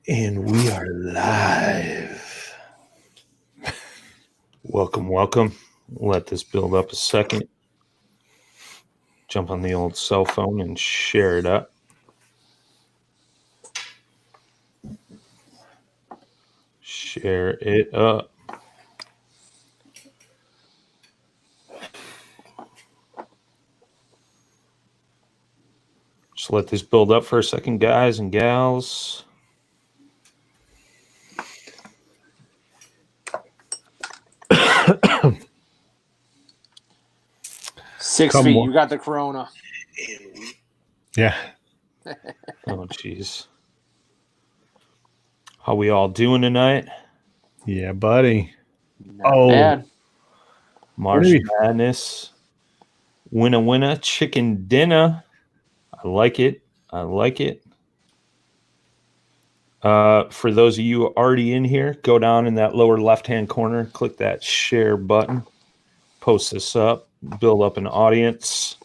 And we are live. Welcome. Let this build up a second. Jump on the old cell phone and share it up. Share it up. Just let this build up for a second, guys and gals. Six feet. You got the corona. Yeah. Oh, jeez. How we all doing tonight? Yeah, buddy. Not bad. March Madness. Winner, chicken dinner. I like it. For those of you already in here, go down in that lower left-hand corner, click that share button, post this up, build up an audience.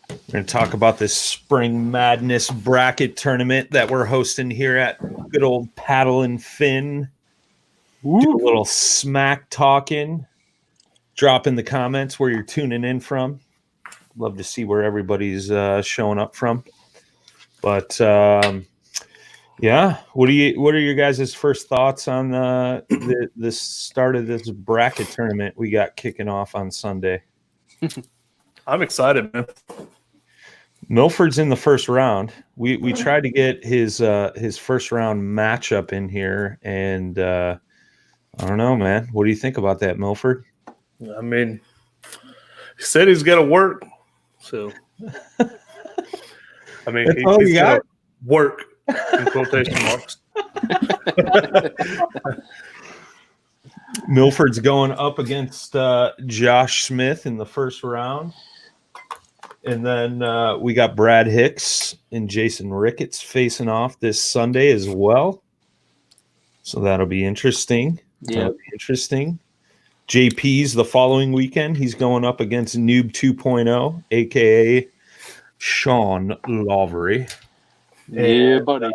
We're going to talk about this Spring Madness bracket tournament that we're hosting here at good old Paddle and Fin. Do a little smack talking. Drop in the comments where you're tuning in from. Love to see where everybody's showing up from. But yeah, what are your guys' first thoughts on the start of this bracket tournament we got kicking off on Sunday? I'm excited, man. Milford's in the first round. We tried to get his first round matchup in here, and I don't know, man. What do you think about that, Milford? I mean, he said he's got to work, so I mean, he's got to work in quotation marks. Milford's going up against Josh Smith in the first round. And then we got Brad Hicks and Jason Ricketts facing off this Sunday as well. So that'll be interesting. Yeah. JP's the following weekend. He's going up against Noob 2.0, a.k.a. Sean Lavery. Yeah, buddy.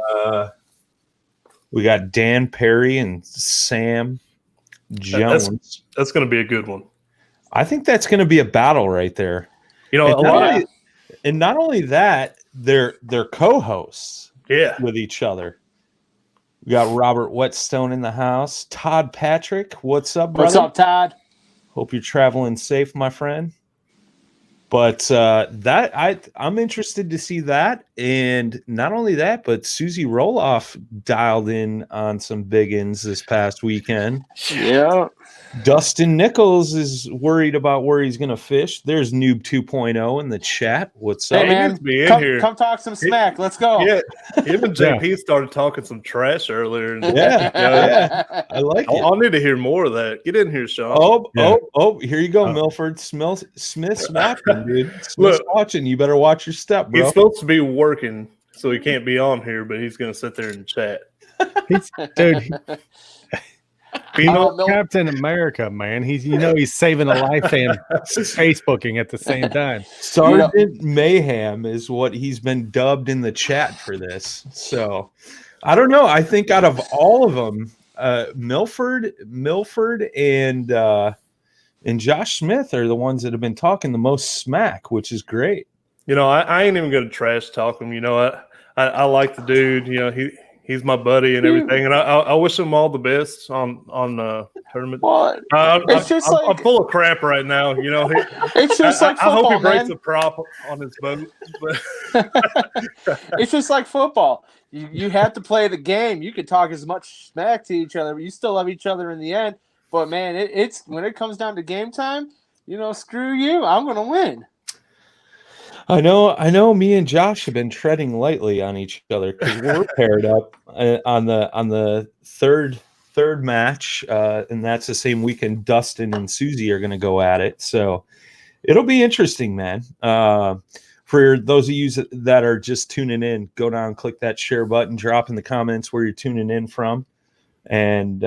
We got Dan Perry and Sam Jones. That's going to be a good one. I think that's going to be a battle right there. You know, and not only that, they're co-hosts with each other. We got Robert Whetstone in the house. Todd Patrick, what's up, brother? What's up, Todd? Hope you're traveling safe, my friend. But I'm interested to see that. And not only that, but Susie Roloff dialed in on some biggins this past weekend. Yeah. Dustin Nichols is worried about where he's going to fish. There's Noob 2.0 in the chat. What's up? Hey, man, come talk some smack. Let's go. Yeah, him and JP started talking some trash earlier. Yeah. I like it. I'll need to hear more of that. Get in here, Sean. Oh, here you go, Milford. Smith's watching, dude. Smith's watching. You better watch your step, bro. He's supposed to be working, so he can't be on here, but he's going to sit there and chat. Dude. Captain America, man. He's saving a life and Facebooking at the same time. Sergeant Mayhem is what he's been dubbed in the chat for this. So I don't know. I think out of all of them, Milford and Josh Smith are the ones that have been talking the most smack, which is great. You know, I ain't even going to trash talk him. You know, I like the dude. You know, he's my buddy and everything, and I wish him all the best on tournament. What? I'm full of crap right now. You know, it's just like football, I hope he breaks man. a prop on his boat. But it's just like football. You have to play the game. You can talk as much smack to each other, but you still love each other in the end. But man, it's when it comes down to game time, screw you. I'm gonna win. I know. Me and Josh have been treading lightly on each other because we're paired up on the third match, and that's the same weekend. Dustin and Susie are going to go at it, so it'll be interesting, man. For those of you that are just tuning in, go down, click that share button, drop in the comments where you're tuning in from, and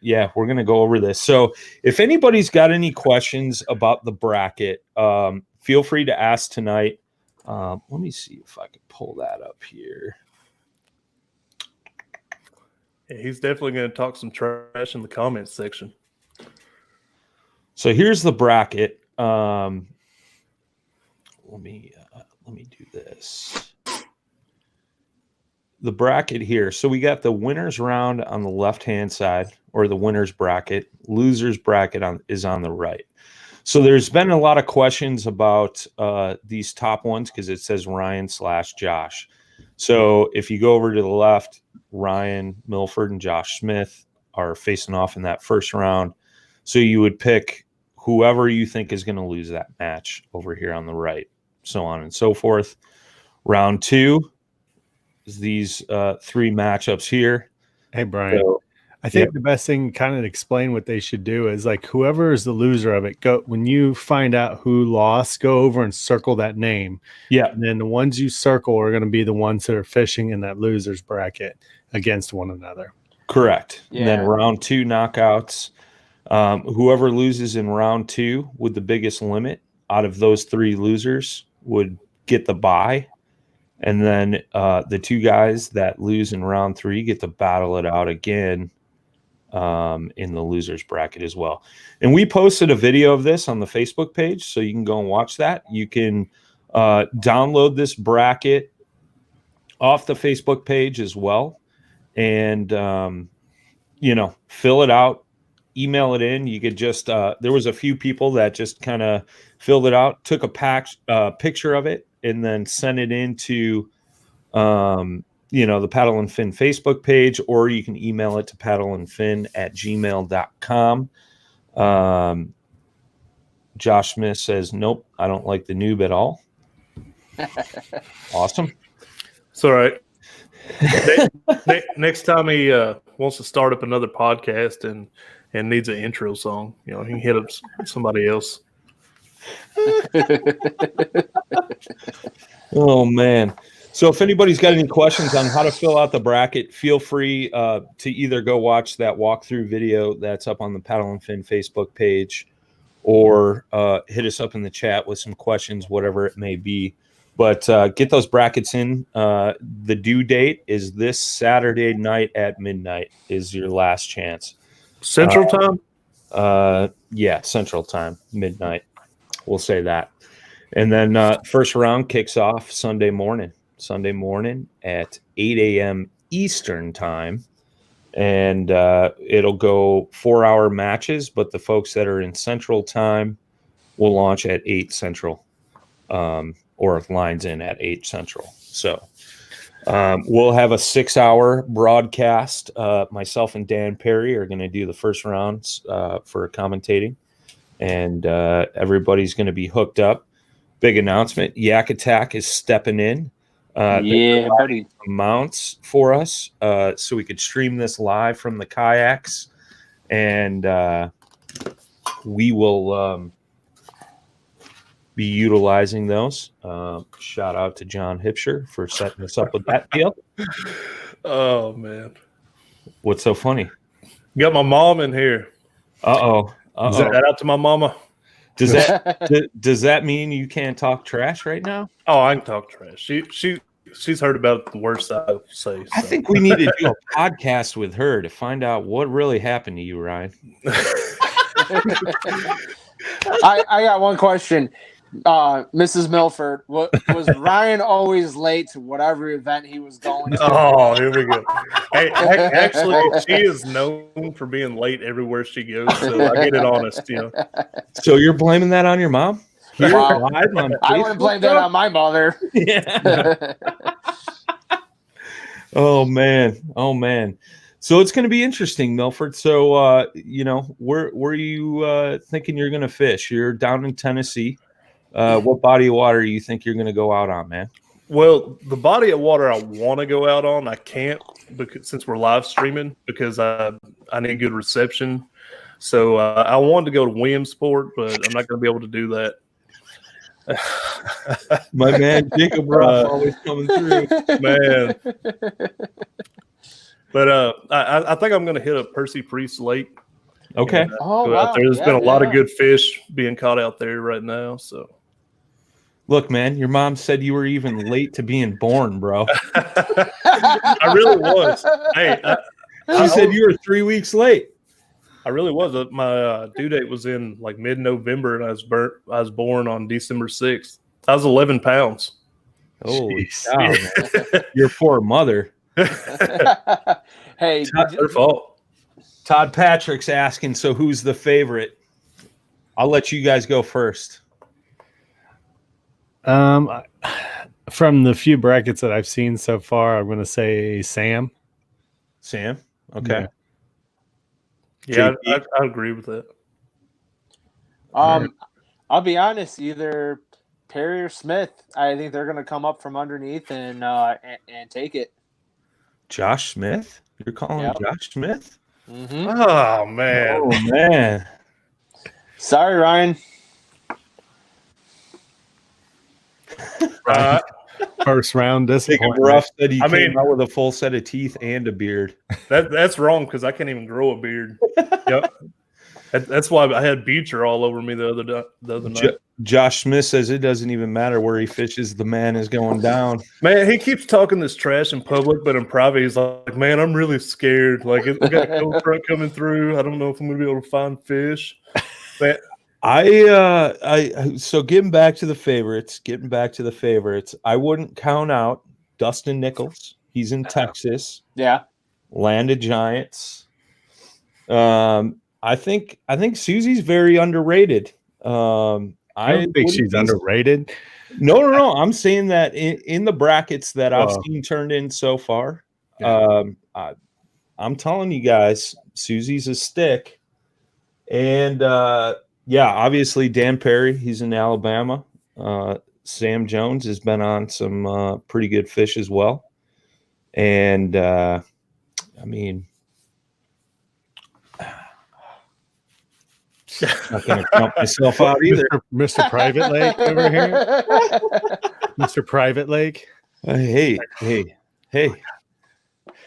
yeah, we're going to go over this. So if anybody's got any questions about the bracket, feel free to ask tonight. Let me see if I can pull that up here. Yeah, he's definitely going to talk some trash in the comments section. So here's the bracket. Let me do this. The bracket here. So we got the winners round on the left-hand side, or the winners bracket. Losers bracket is on the right. So there's been a lot of questions about these top ones because it says Ryan/Josh. So if you go over to the left, Ryan Milford and Josh Smith are facing off in that first round. So you would pick whoever you think is going to lose that match over here on the right, so on and so forth. Round 2 is these 3 matchups here. Hey, Brian. So, I think the best thing kind of explain what they should do is like whoever is the loser of it, go when you find out who lost, go over and circle that name. Yeah. And then the ones you circle are going to be the ones that are fishing in that losers bracket against one another. Correct. Yeah. And then round 2 knockouts. Whoever loses in round 2 with the biggest limit out of those 3 losers would get the bye. And then the 2 guys that lose in round 3 get to battle it out again in the losers bracket as well. And we posted a video of this on the Facebook page, so you can go and watch that. You can download this bracket off the Facebook page as well, and fill it out, email it in. You could just there was a few people that just kind of filled it out, took a picture of it, and then sent it into the Paddle and Fin Facebook page, or you can email it to paddleandfin@gmail.com. Josh Smith says, nope, I don't like the noob at all. Awesome. It's all right. Next time he wants to start up another podcast and needs an intro song, he can hit up somebody else. Oh, man. So if anybody's got any questions on how to fill out the bracket, feel free to either go watch that walkthrough video that's up on the Paddle and Fin Facebook page, or hit us up in the chat with some questions, whatever it may be. But get those brackets in. The due date is this Saturday night at midnight is your last chance. Central time? Yeah, Central time, midnight. We'll say that. And then first round kicks off Sunday morning at 8 a.m. Eastern time. And it'll go 4-hour matches, but the folks that are in Central time will launch at 8 Central, or lines in at 8 Central. So we'll have a 6-hour broadcast. Myself and Dan Perry are going to do the first rounds for commentating, and everybody's going to be hooked up. Big announcement. Yak Attack is stepping in. Yeah, buddy. Mounts for us so we could stream this live from the kayaks, and we will be utilizing those. Shout out to John Hipsher for setting us up with that deal. Oh, man. What's so funny? Got my mom in here. Uh-oh. Shout out to my mama. Does that mean you can't talk trash right now? Oh, I can talk trash. She's heard about the worst I'll say. So. I think we need to do a podcast with her to find out what really happened to you, Ryan. I got one question. Mrs. Milford, was Ryan always late to whatever event he was going to? Oh, here we go. Hey, actually, she is known for being late everywhere she goes, so I get it honest, So you're blaming that on your mom? Here, Wow. live on I wouldn't blame that on my mother. Yeah. Oh man. So it's going to be interesting, Milford. So where are you thinking you're going to fish? You're down in Tennessee. What body of water do you think you're going to go out on, man? Well, the body of water I want to go out on, I can't since we're live streaming because I need good reception. So I wanted to go to Williamsport, but I'm not going to be able to do that. My man Jacob Ruff always coming through, man. But I think I'm going to hit up Percy Priest Lake. Okay. And, wow. out there. There's been a lot of good fish being caught out there right now. So, look, man, your mom said you were even late to being born, bro. I really was. Hey, She said you were 3 weeks late. I really was. My due date was in like mid-November, and I was born on December 6th. I was 11 pounds. Holy Jeez. cow, man. Your poor mother. Hey, Not their fault. Todd Patrick's asking, so who's the favorite? I'll let you guys go first. From the few brackets that I've seen so far, I'm going to say Sam. Sam? Okay. Yeah, JP? I agree with that. I'll be honest, either Perry or Smith. I think they're going to come up from underneath and take it. Josh Smith? You're calling Yep. Josh Smith? Mm-hmm. Oh man. Oh, man. Sorry, Ryan. First round Jacob disappointment. Ruff said he I came mean- out with a full set of teeth and a beard. That's wrong because I can't even grow a beard. Yep. That's why I had Beecher all over me the other night. Josh Smith says it doesn't even matter where he fishes, the man is going down. Man, he keeps talking this trash in public, but in private, he's like, "Man, I'm really scared. Like, we got a cold front coming through. I don't know if I'm gonna be able to find fish." Man, So getting back to the favorites, I wouldn't count out Dustin Nichols. He's in Texas, Yeah. land of giants. I think Susie's very underrated. I don't think she's underrated. No. I'm saying that in the brackets that I've Oh. seen turned in so far, Yeah. I'm telling you guys, Susie's a stick. And yeah, obviously Dan Perry, he's in Alabama. Sam Jones has been on some pretty good fish as well. And I mean, not going to count myself out either. Mr. Private Lake over here. Mr. Private Lake. Hey.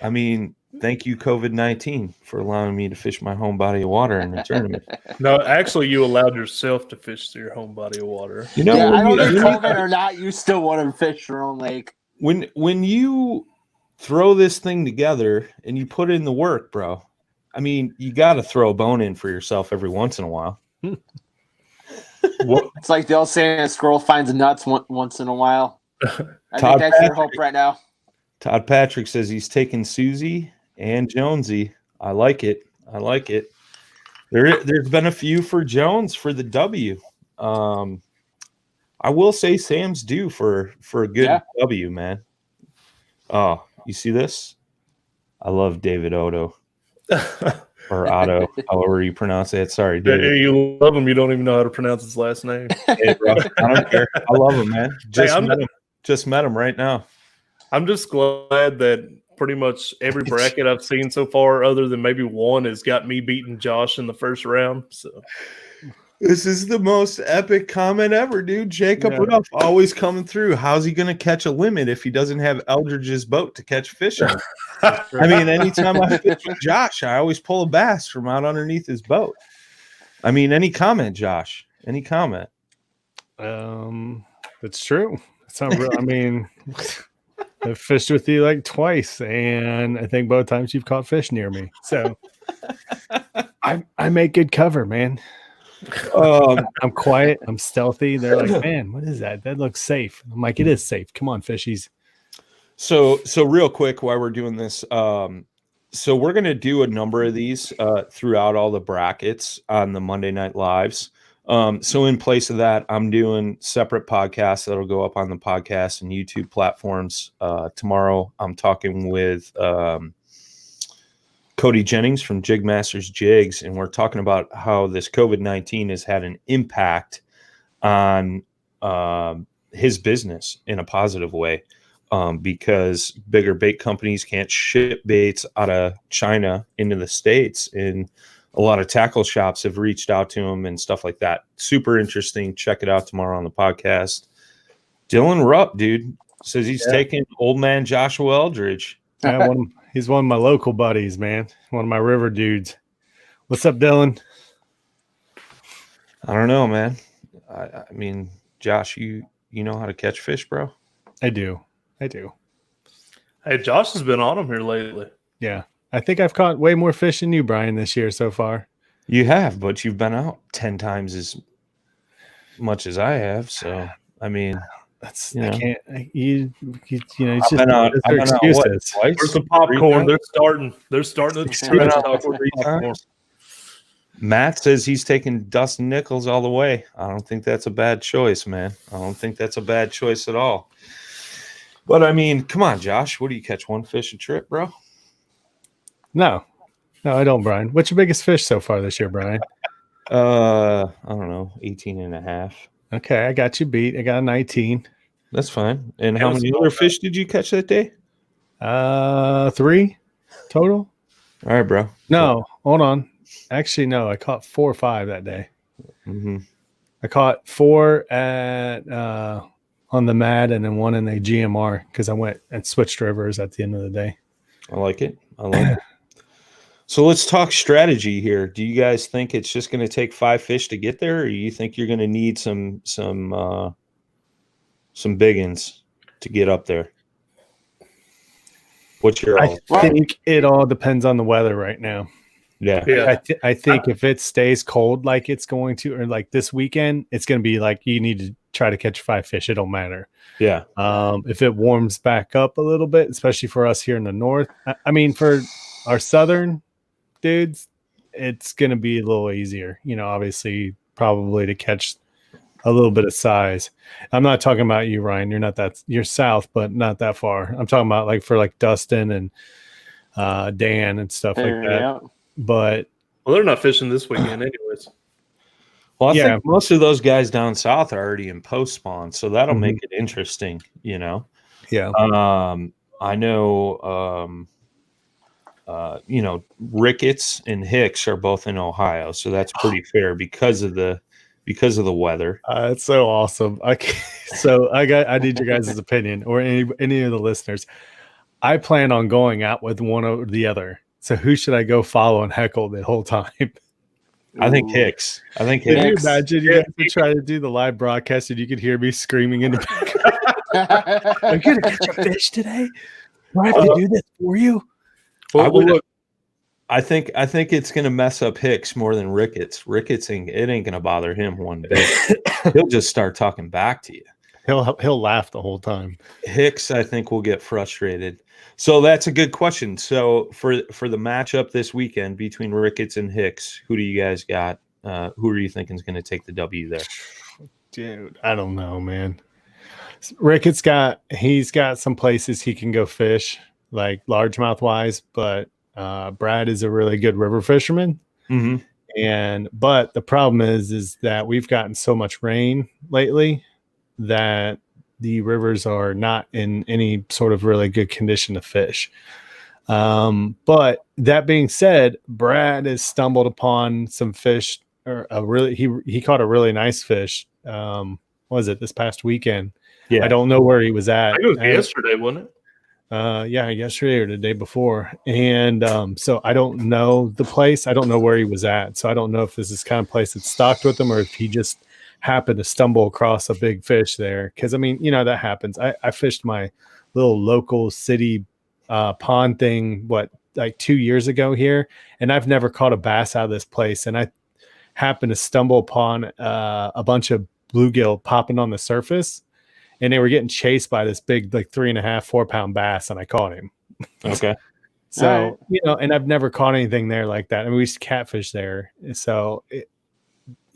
I mean, thank you, COVID-19, for allowing me to fish my home body of water in the tournament. no, actually, you allowed yourself to fish through your home body of water. You know, Yeah, I don't think when COVID or not, you still want to fish your own lake. when you throw this thing together and you put in the work, bro, I mean, you got to throw a bone in for yourself every once in a while. It's like the old saying, a squirrel finds nuts once in a while. I Todd think that's your Patrick. hope right now. Todd Patrick says he's taking Susie and Jonesy. I like it. There's been a few for Jones for the W. I will say Sam's due for a good W, man. Oh, you see this? I love David Otto. Or Otto, however you pronounce it. Sorry, David. You love him. You don't even know how to pronounce his last name. Hey, bro, I don't care. I love him, man. Just met him right now. I'm just glad that pretty much every bracket I've seen so far, other than maybe one, has got me beating Josh in the first round. So This is the most epic comment ever, dude. Jacob Ruff always coming through. How's he going to catch a limit if he doesn't have Eldridge's boat to catch fish on? I mean, anytime I fish with Josh, I always pull a bass from out underneath his boat. I mean, any comment, Josh? Any comment? That's true. It's not real. I mean, I've fished with you like twice, and I think both times you've caught fish near me. So I make good cover, man. I'm quiet. I'm stealthy. They're like, man, what is that? That looks safe. I'm like, it is safe. Come on, fishies. So real quick, while we're doing this, so we're going to do a number of these throughout all the brackets on the Monday Night Lives. So in place of that, I'm doing separate podcasts that'll go up on the podcast and YouTube platforms. Tomorrow, I'm talking with Cody Jennings from Jig Masters Jigs, and we're talking about how this COVID-19 has had an impact on his business in a positive way. Because bigger bait companies can't ship baits out of China into the States, and a lot of tackle shops have reached out to him and stuff like that. Super interesting. Check it out tomorrow on the podcast. Dylan Rupp, dude, says he's taking old man Joshua Eldridge. Yeah, he's one of my local buddies, man. One of my river dudes. What's up, Dylan? I don't know, man. I mean, Josh, you know how to catch fish, bro? I do. Hey, Josh has been on him here lately. Yeah. I think I've caught way more fish than you, Brian, this year so far. You have, but you've been out 10 times as much as I have. So, I mean, That's you know. I can't. It's I've just been out. those I've are been out what, excuses. twice? Where's the 3 popcorn? times? They're starting to I've been trash out talk with 3 popcorn. times. Matt says he's taking Dustin Nichols all the way. I don't think that's a bad choice, man. I don't think that's a bad choice at all. But I mean, come on, Josh. What do you catch? One fish a trip, bro? No, I don't, Brian. What's your biggest fish so far this year, Brian? I don't know, 18 and a half. Okay, I got you beat. I got a 19. That's fine. And It how was many small, other bro. fish did you catch that day? 3 total. All right, bro. No, hold on. Actually, no. I caught 4 or 5 that day. Mm-hmm. I caught 4 at on the Mad and then 1 in the GMR because I went and switched rivers at the end of the day. I like it. I like it. So let's talk strategy here. Do you guys think it's just going to take 5 fish to get there, or do you think you're going to need some biggins to get up there? What's your I think it all depends on the weather right now. Yeah. I think if it stays cold like it's going to, or like this weekend, it's going to be like you need to try to catch 5 fish. It don't matter. Yeah. If it warms back up a little bit, especially for us here in the north, I mean, for our southern dudes, it's going to be a little easier, obviously probably to catch a little bit of size. I'm not talking about you, Ryan. You're south, but not that far. I'm talking about like for like Dustin and Dan and stuff like that. Yeah. But Well, they're not fishing this weekend, anyways. Well, I Yeah. think most of those guys down south are already in post spawn, so that'll Mhm. make it interesting, yeah, I know Ricketts and Hicks are both in Ohio, so that's pretty fair because of the weather. it's so awesome. I need your guys' opinion or any of the listeners. I plan on going out with one or the other. So who should I go follow and heckle the whole time? I think Ooh. Hicks. I think Can you Hicks. imagine you guys would try to do the live broadcast and you could hear me screaming in the background? I'm gonna catch a fish today. Do I have to do this for you? Well, I think it's gonna mess up Hicks more than Ricketts. Ricketts ain't gonna bother him one bit. He'll just start talking back to you. He'll laugh the whole time. Hicks, I think, will get frustrated. So that's a good question. So for the matchup this weekend between Ricketts and Hicks, who do you guys got? Who are you thinking is going to take the W there? Dude, I don't know, man. Ricketts got some places he can go fish, like largemouth wise, but Brad is a really good river fisherman. Mm-hmm. But the problem is that we've gotten so much rain lately that the rivers are not in any sort of really good condition to fish. But that being said, Brad has stumbled upon some fish, or he caught a really nice fish. What was it this past weekend? Yeah, I don't know where he was at. I think it was yesterday, wasn't it? Yeah, yesterday or the day before. And so I don't know the place. I don't know where he was at. So I don't know if this is kind of place that's stocked with him or if he just happened to stumble across a big fish there. Because, I mean, that happens. I fished my little local city pond thing, like 2 years ago here, and I've never caught a bass out of this place. And I happened to stumble upon a bunch of bluegill popping on the surface, and they were getting chased by this big, like 3.5, 4 pound bass, and I caught him. Okay. So, and I've never caught anything there like that. I mean, we used to catfish there. So,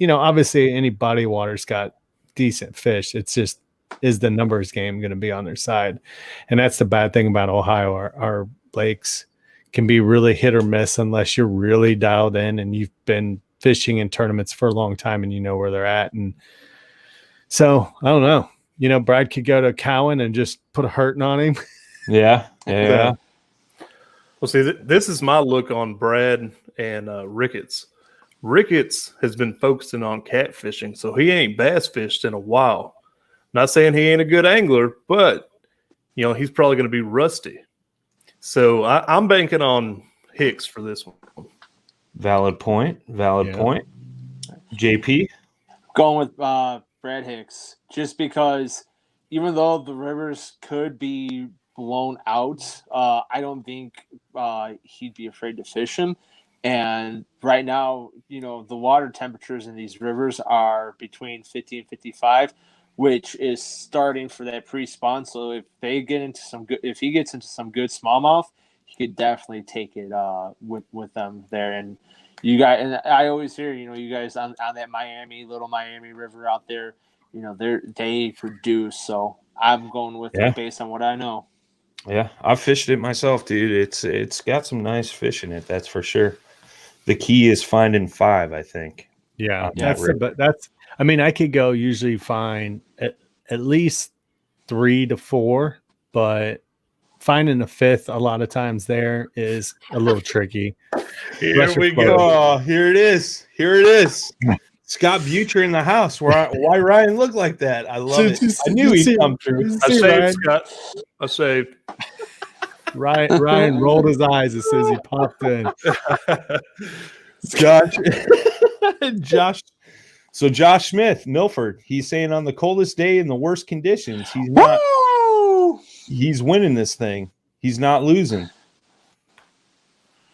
obviously any body water's got decent fish. It's just, is the numbers game going to be on their side? And that's the bad thing about Ohio. Our lakes can be really hit or miss unless you're really dialed in and you've been fishing in tournaments for a long time and you know where they're at. And so I don't know. Brad could go to Cowan and just put a hurting on him. Yeah. Well, see, this is my look on Brad and Ricketts. Ricketts has been focusing on catfishing, so he ain't bass fished in a while. Not saying he ain't a good angler, but he's probably going to be rusty. So I'm banking on Hicks for this one. Valid point. JP? Going with Brad Hicks, just because even though the rivers could be blown out, I don't think he'd be afraid to fish them. And right now, the water temperatures in these rivers are between 50 and 55, which is starting for that pre-spawn. So if he gets into some good smallmouth, he could definitely take it with them there. And you guys, and I always hear, you guys on that Little Miami River out there, they produce. So I'm going with it based on what I know. Yeah, I've fished it myself, dude. It's got some nice fish in it, that's for sure. The key is finding 5, I think. Yeah, I could go usually find at least 3 to 4, but finding a 5th a lot of times there is a little tricky. Here we go. Oh, here it is. Scott Butcher in the house. Why Ryan looked like that? I love it. I knew he'd come through. I saved Scott. I saved. Ryan rolled his eyes as soon as he popped in. Scott, Josh. So Josh Smith, Milford. He's saying on the coldest day in the worst conditions, he's not. Woo! He's winning this thing. He's not losing.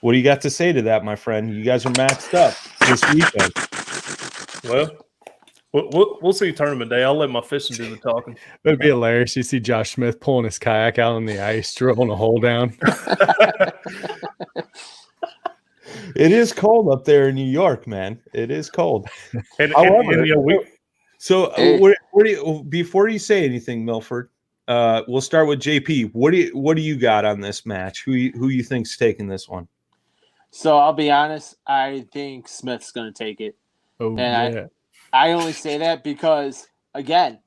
What do you got to say to that, my friend? You guys are maxed up this weekend. Well, we'll see tournament day. I'll let my fishing do the talking. It'd be hilarious. You see Josh Smith pulling his kayak out on the ice, drilling a hole down. It is cold up there in New York, man. It is cold. Before you say anything, Milford, we'll start with JP. What do you got on this match? Who you think's taking this one? So I'll be honest. I think Smith's going to take it. Oh, and yeah. I only say that because, again,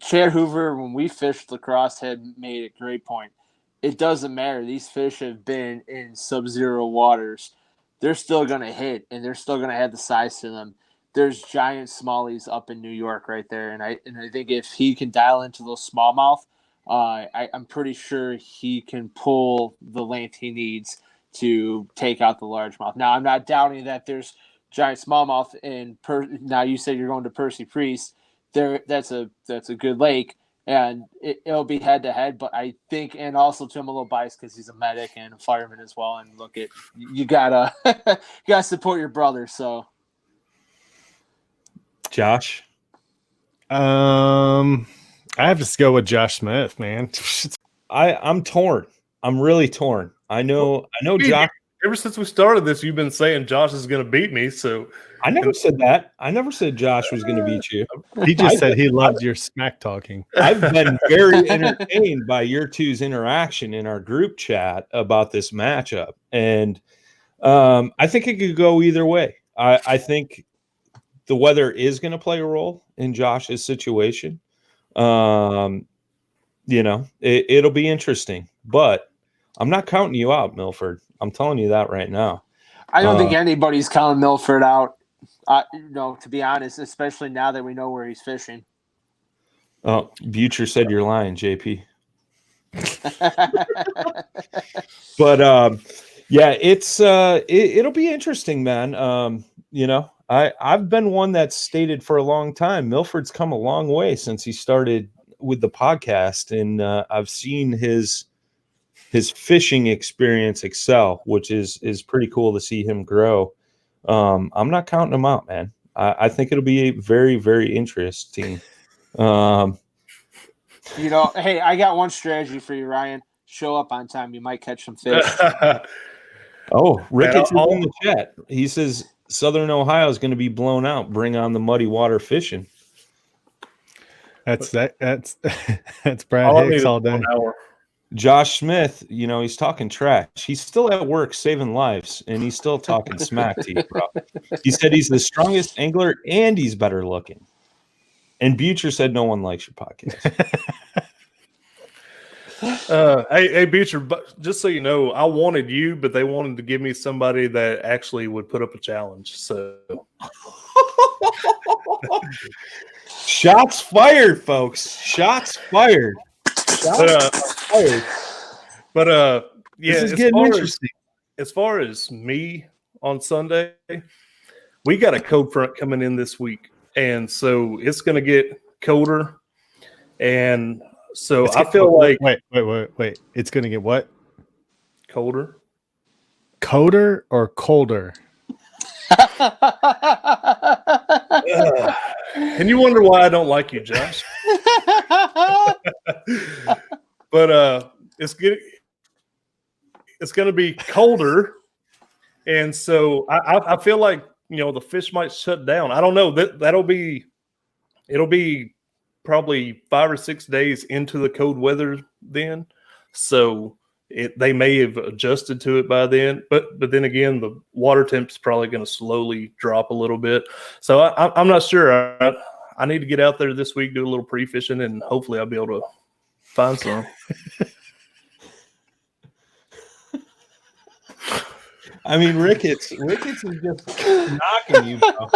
Chad Hoover, when we fished lacrosse, had made a great point. It doesn't matter. These fish have been in sub-zero waters. They're still going to hit, and they're still going to have the size to them. There's giant smallies up in New York right there, and I think if he can dial into those smallmouth, I'm pretty sure he can pull the length he needs to take out the largemouth. Now, I'm not doubting that there's giant smallmouth now you said you're going to Percy Priest. That's a good lake, and it'll be head to head. But I think, and also too, I'm a little biased because he's a medic and a fireman as well. And look, you gotta support your brother. So, Josh, I have to go with Josh Smith, man. I'm torn. I'm really torn. I know Josh. Ever since we started this, you've been saying Josh is going to beat me. So I never said that. I never said Josh was going to beat you. He just said he loved your smack talking. I've been very entertained by your two's interaction in our group chat about this matchup. And I think it could go either way. I think the weather is going to play a role in Josh's situation. It'll be interesting. But I'm not counting you out, Milford. I'm telling you that right now. I don't think anybody's counting Milford out, to be honest, especially now that we know where he's fishing. Oh, Butcher said you're lying, JP. But it'll be interesting, man. I've been one that's stated for a long time. Milford's come a long way since he started with the podcast, and I've seen his fishing experience excel, which is pretty cool to see him grow. I'm not counting him out, man. I think it'll be very, very interesting. Hey, I got one strategy for you, Ryan. Show up on time. You might catch some fish. Oh, Ricketts is in the chat. He says Southern Ohio is going to be blown out. Bring on the muddy water fishing. That's Brad Hicks all day. Josh Smith, he's talking trash. He's still at work saving lives, and he's still talking smack to you, bro. He said he's the strongest angler, and he's better looking. And Butcher said no one likes your podcast. Hey, Butcher, but just so you know, I wanted you, but they wanted to give me somebody that actually would put up a challenge. So, shots fired, folks. Shots fired. But yeah, this is getting interesting. As far as me on Sunday, we got a cold front coming in this week, and so it's going to get colder. And so I feel like wait. It's going to get what? Colder. Colder or colder? And you wonder why I don't like you, Josh. But it's going to be colder, and so I feel like the fish might shut down. I don't know. It'll be probably 5 or 6 days into the cold weather then, so they may have adjusted to it by then. But then again, the water temp's probably going to slowly drop a little bit. So I'm not sure. I need to get out there this week, do a little pre-fishing, and hopefully I'll be able to find some. I mean, Ricketts is just knocking you, bro.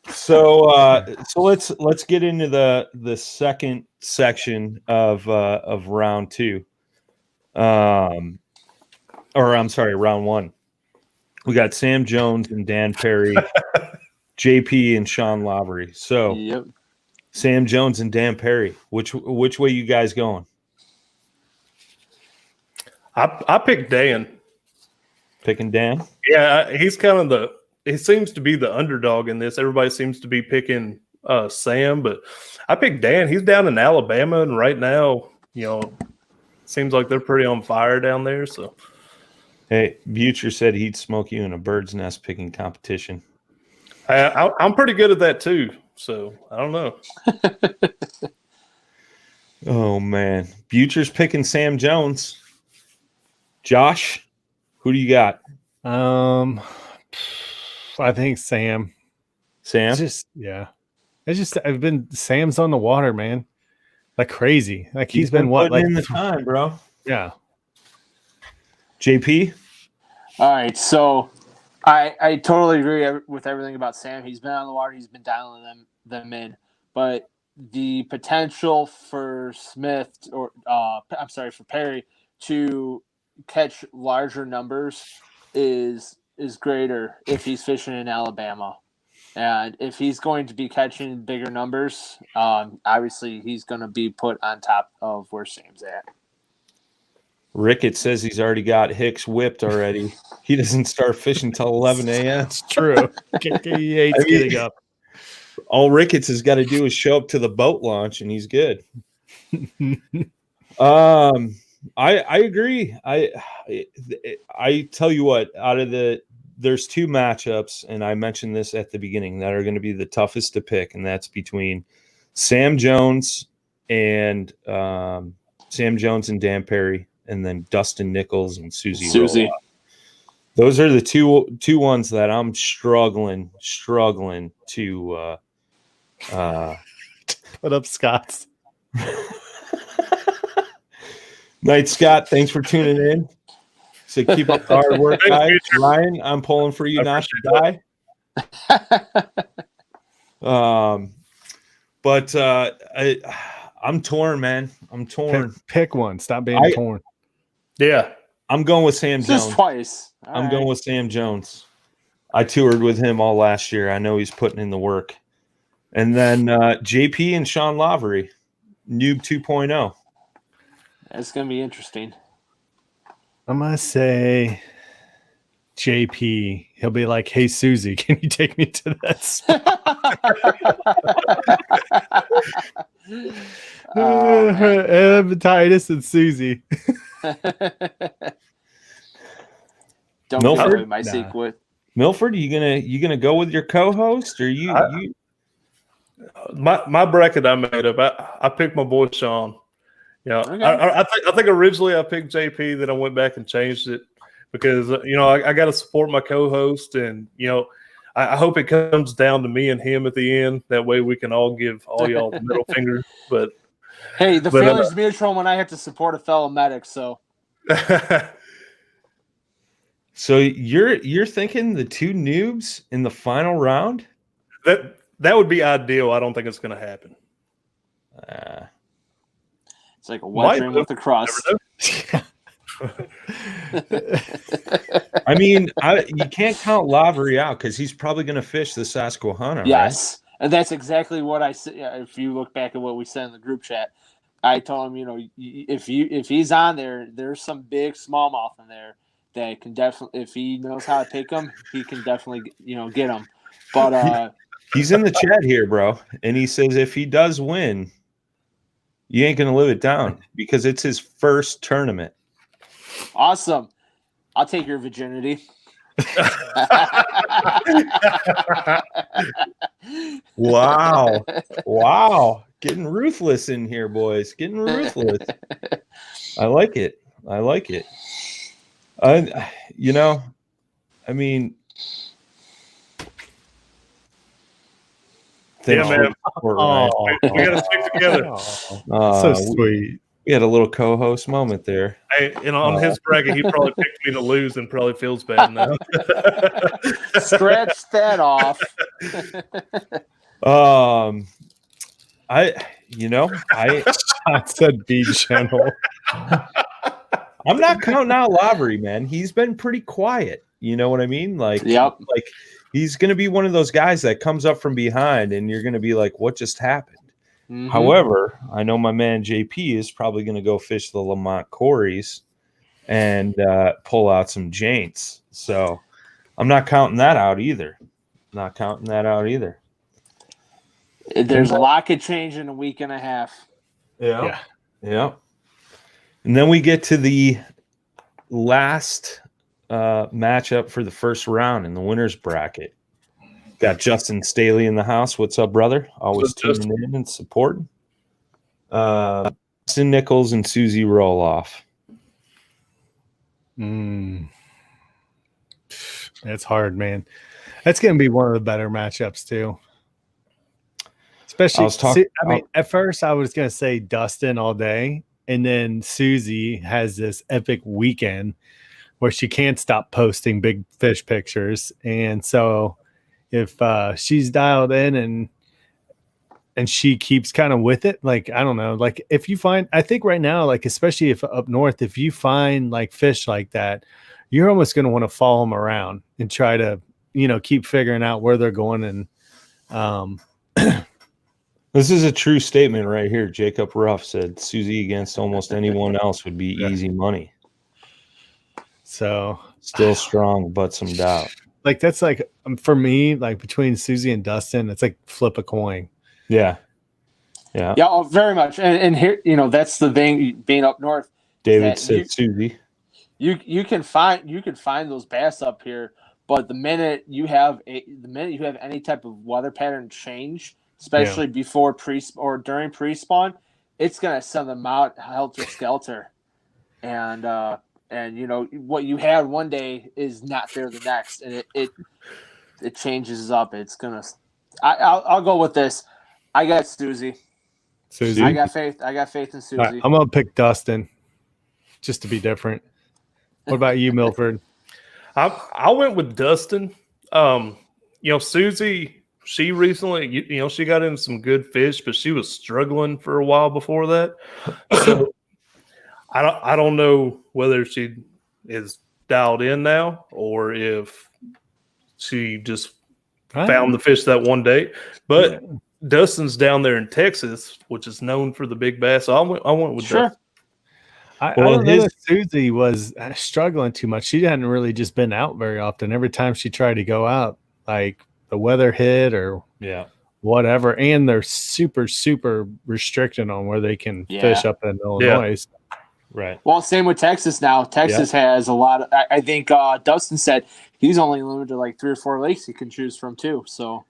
So let's get into the second section of round two. Or I'm sorry, round one. We got Sam Jones and Dan Perry, JP and Sean Lavery. So Yep. Sam Jones and Dan Perry. Which way you guys going? I picked Dan. Picking Dan? Yeah, he's kind of he seems to be the underdog in this. Everybody seems to be picking Sam, but I picked Dan. He's down in Alabama, and right now, seems like they're pretty on fire down there. So, Hey, Butcher said he'd smoke you in a bird's nest picking competition. I'm pretty good at that too. So I don't know. Oh man, Butcher's picking Sam Jones. Josh, who do you got? I think Sam. Sam? I've been Sam's on the water, man. Like crazy. Like he's been what? Putting Like in the time, bro. Yeah. JP? All right, so I totally agree with everything about Sam. He's been on the water. He's been dialing them in. But the potential for Smith for Perry to catch larger numbers is greater if he's fishing in Alabama. And if he's going to be catching bigger numbers, obviously he's going to be put on top of where Sam's at. Rickett says he's already got Hicks whipped already. He doesn't start fishing till 11 a.m. That's true. He hates getting up. All Ricketts has got to do is show up to the boat launch, and he's good. I agree. I tell you what, there's two matchups, and I mentioned this at the beginning, that are going to be the toughest to pick, and that's between Sam Jones and Dan Perry, and then Dustin Nichols and Susie. Roloff. Those are the two ones that I'm struggling to put up Scott's. Night, Scott. Thanks for tuning in. So keep up the hard work, guys. Ryan, I'm pulling for you not to die. But I'm torn, man. I'm torn. Pick one. Stop being torn. Yeah. I'm going with Sam Jones. Just twice. I'm going with Sam Jones. I toured with him all last year. I know he's putting in the work. And then JP and Sean Lavery, Noob 2.0. That's going to be interesting. I'm going to say JP. He'll be like, hey, Susie, can you take me to that spot? Titus and Susie. Don't Milford? give away my secret. Milford, you gonna go with your co-host, or you? My bracket I made up. I picked my boy Sean. Yeah, Okay. I think originally I picked JP, then I went back and changed it because I got to support my co-host, and I hope it comes down to me and him at the end. That way we can all give all y'all the middle finger. But hey, the feeling's mutual when I have to support a fellow medic. So. So you're thinking the two noobs in the final round? That would be ideal. I don't think it's going to happen. It's like a wet dream with a crust. I mean, you can't count Lavery out because he's probably going to fish the Susquehanna. Yes, right? and that's exactly what I said. If you look back at what we said in the group chat, I told him, if he's on there, there's some big smallmouth in there that can definitely, if he knows how to pick them, he can definitely, get them. But he's in the chat here, bro, and he says if he does win, you ain't gonna live it down because it's his first tournament. Awesome. I'll take your virginity. Wow. Getting ruthless in here, boys. Getting ruthless. I like it. I mean, thanks man. for Ryan. We got to stick together. So sweet. We had a little co-host moment there. Hey, on his bracket, he probably picked me to lose and probably feels bad now. Scratch that off. I said be gentle. I'm not counting out Lavery, man. He's been pretty quiet. You know what I mean? Like he's going to be one of those guys that comes up from behind, and you're going to be like, "What just happened?" Mm-hmm. However, I know my man JP is probably going to go fish the Lamont Corys and pull out some jaints. So I'm not counting that out either. There's a lot could change in a week and a half. Yeah. And then we get to the last matchup for the first round in the winner's bracket. Got Justin Staley in the house. What's up, brother? Always tuning in and supporting. Justin Nichols and Susie Roloff. That's hard, man. That's going to be one of the better matchups too. Especially, at first I was going to say Dustin all day, and then Susie has this epic weekend where she can't stop posting big fish pictures, and so if she's dialed in and she keeps kind of with it, like, I don't know, like if you find, I think right now, like, especially if up north, if you find like fish like that, you're almost going to want to follow them around and try to, keep figuring out where they're going. And this is a true statement right here. Jacob Ruff said Susie against almost anyone else would be easy money. So still strong, but some doubt. Like, that's like, for me, like between Susie and Dustin, it's like flip a coin. Yeah, very much. And here, that's the thing being up north. David said Susie. You can find those bass up here, but the minute you have any type of weather pattern change, especially before or during pre-spawn, it's gonna send them out helter skelter. And what you had one day is not there the next, and it changes up. It's gonna. I'll go with this. I got Susie. I got faith in Susie. Right, I'm gonna pick Dustin, just to be different. What about you, Milford? I went with Dustin. Susie, she recently, she got in some good fish, but she was struggling for a while before that. So I don't know whether she is dialed in now or if she just found the fish that one day. But Dustin's down there in Texas, which is known for the big bass. So I went with Dustin. I don't know that Susie was struggling too much. She hadn't really just been out very often. Every time she tried to go out, like the weather hit or whatever, and they're super, super restricted on where they can fish up in Illinois. Yeah. Right. Well, same with Texas now. Texas has a lot of. I think Dustin said he's only limited to like 3 or 4 lakes he can choose from too. So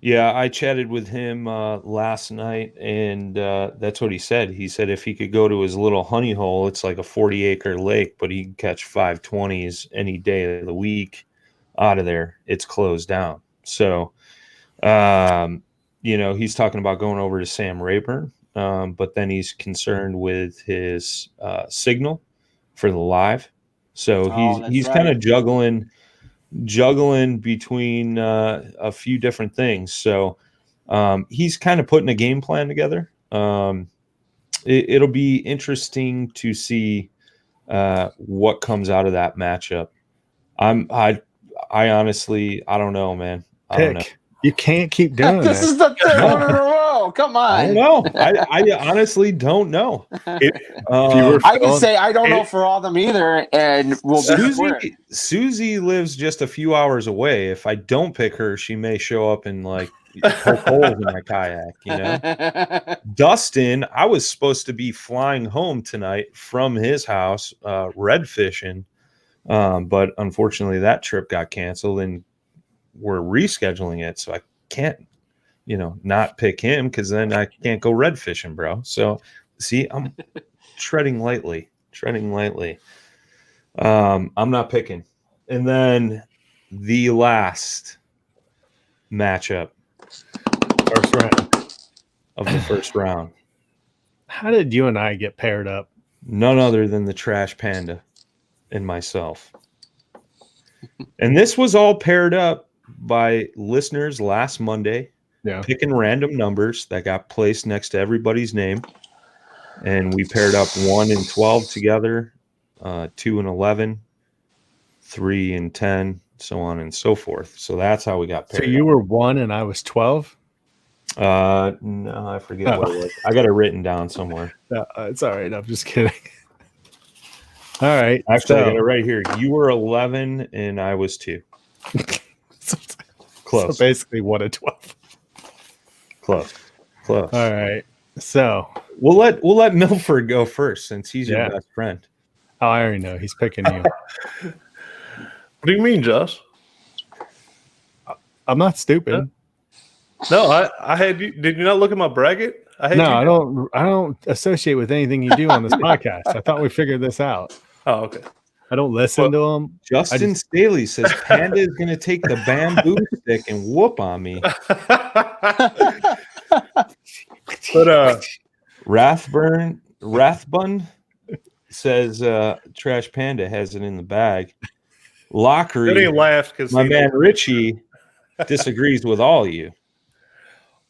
yeah, I chatted with him last night, and that's what he said. He said if he could go to his little honey hole, it's like a 40-acre lake, but he can catch 520s any day of the week out of there. It's closed down. So, he's talking about going over to Sam Rayburn, but then he's concerned with his signal for the live. So he's kind of juggling between a few different things. So he's kind of putting a game plan together. It'll be interesting to see what comes out of that matchup. I honestly, I don't know, man. I don't know. You can't keep doing this is the third one in a row. know. Come I don't on. know. I honestly don't know. If you were I can feeling- say I don't know for all of them either, and we'll be square. Susie lives just a few hours away. If I don't pick her, she may show up and like poke holes in my kayak, you know. Dustin, I was supposed to be flying home tonight from his house, red fishing, but unfortunately that trip got canceled and we're rescheduling it, so I can't, you know, not pick him because then I can't go red fishing, bro. So see, I'm treading lightly. I'm not picking. And then the last matchup first round. of the first round. How did you and I get paired up? None other than the Trash Panda and myself. And this was all paired up by listeners last Monday, picking random numbers that got placed next to everybody's name. And we paired up 1 and 12 together, 2 and 11, 3 and 10, so on and so forth. So that's how we got paired. So you were 1 and I was 12? No, I forget what it was. I got it written down somewhere. It's all right. I'm just kidding. All right. Actually, I got it right here. You were 11 and I was 2. Close. So basically 1 and 12. Close. All right. So we'll let Milford go first since he's your best friend. Oh, I already know. He's picking you. What do you mean, Josh? I'm not stupid. No, I had you. Did you not look at my bracket? I don't associate with anything you do on this podcast. I thought we figured this out. Oh, okay. I don't listen to them. Justin Staley says Panda is going to take the bamboo stick and whoop on me. But Rathbun says Trash Panda has it in the bag. Lockery. Then he laughed because my man Richie disagrees with all of you.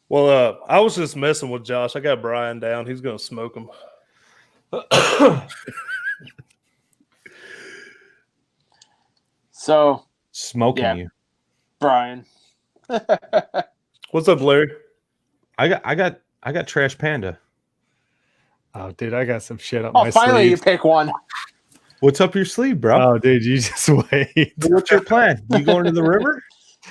Well, I was just messing with Josh. I got Brian down. He's going to smoke him. So smoking you, Brian. What's up, Larry? I got Trash Panda. Oh, dude, I got some shit up my sleeve. Finally you pick one. What's up your sleeve, bro? Oh, dude, you just wait. What's your plan? You going to the river?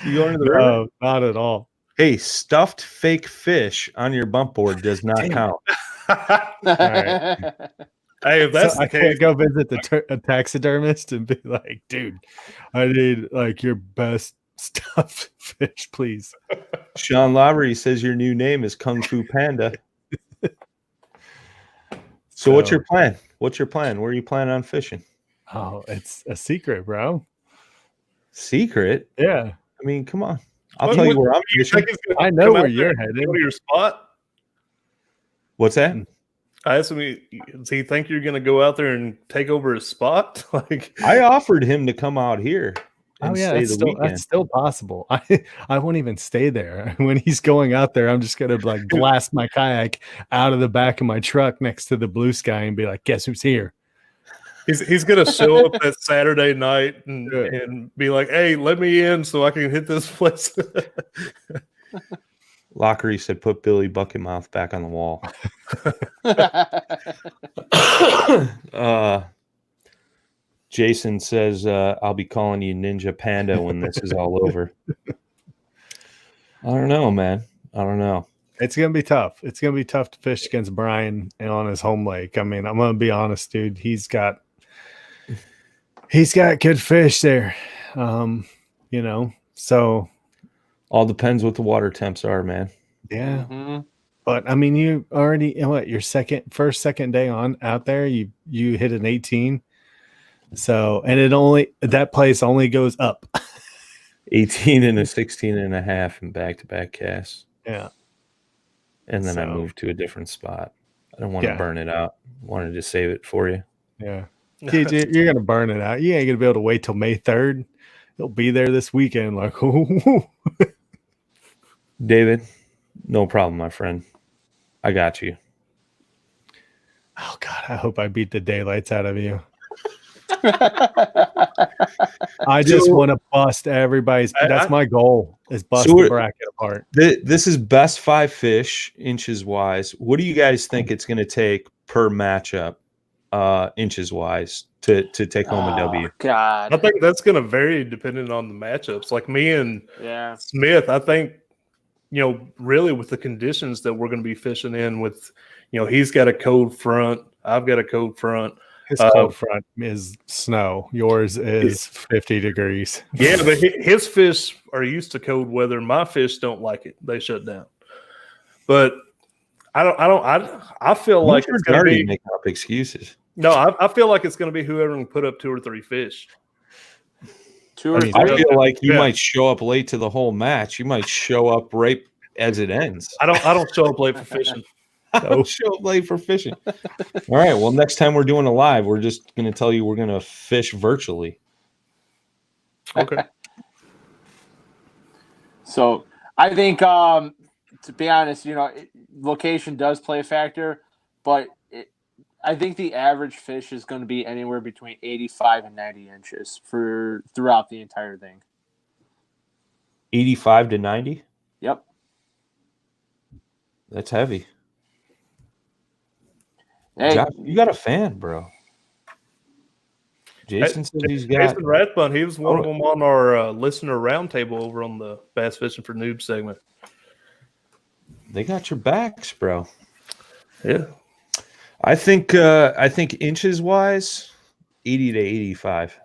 No, not at all. Hey, stuffed fake fish on your bump board does not count. All right. Hey, if that's I can't go visit a taxidermist and be like, dude, I need like your best stuffed fish, please. Sean Lavery says your new name is Kung Fu Panda. So what's your plan? Where are you planning on fishing? Oh, it's a secret, bro. Secret? Yeah. I mean, come on. I'll tell you where I'm fishing. I know where you're headed. Go to your spot? What's that? I asked him, does he think you're going to go out there and take over his spot? Like, I offered him to come out here and stay the weekend. That's still possible. I won't even stay there. When he's going out there, I'm just going to like blast my kayak out of the back of my truck next to the blue sky and be like, guess who's here? He's going to show up that Saturday night and be like, hey, let me in so I can hit this place. Lockery said, put Billy Bucketmouth back on the wall. Jason says, I'll be calling you Ninja Panda when this is all over. I don't know, man. I don't know. It's going to be tough. It's going to be tough to fish against Brian on his home lake. I mean, I'm going to be honest, dude. He's got good fish there. So all depends what the water temps are, man. Yeah. Mm-hmm. But I mean, you already, your second day on out there, you hit an 18. So, and that place only goes up. 18 and a 16 and a half in back-to-back casts. Yeah. And then I moved to a different spot. I don't want to burn it out. Wanted to save it for you. Yeah. Dude, you're going to burn it out. You ain't going to be able to wait till May 3rd. He'll be there this weekend. Like, David, no problem, my friend. I got you. Oh, God. I hope I beat the daylights out of you. I just want to bust everybody's. That's my goal, is bust the bracket apart. This is best 5 fish inches wise. What do you guys think it's going to take per matchup, inches wise, to take home a W? God, I think that's going to vary depending on the matchups. Like me and Smith, I think, really with the conditions that we're going to be fishing in with, he's got a cold front. I've got a cold front. His cold front is snow. Yours is 50 degrees. Yeah, but his fish are used to cold weather. My fish don't like it. They shut down. But I feel like it's going to be making up excuses. No, I feel like it's going to be whoever can put up 2 or 3 fish. I feel like you might show up late to the whole match. You might show up right as it ends. I don't show up late for fishing. I don't show up late for fishing. All right. Well, next time we're doing a live, we're just going to tell you we're going to fish virtually. Okay. So I think, to be honest, location does play a factor, but I think the average fish is going to be anywhere between 85 and 90 inches throughout the entire thing. 85 to 90? Yep. That's heavy. Hey, Josh, you got a fan, bro. Jason said he's got. Jason Rathbun, he was one of them on our listener roundtable over on the Bass Fishing for Noobs segment. They got your backs, bro. Yeah. I think inches wise, 80 to 85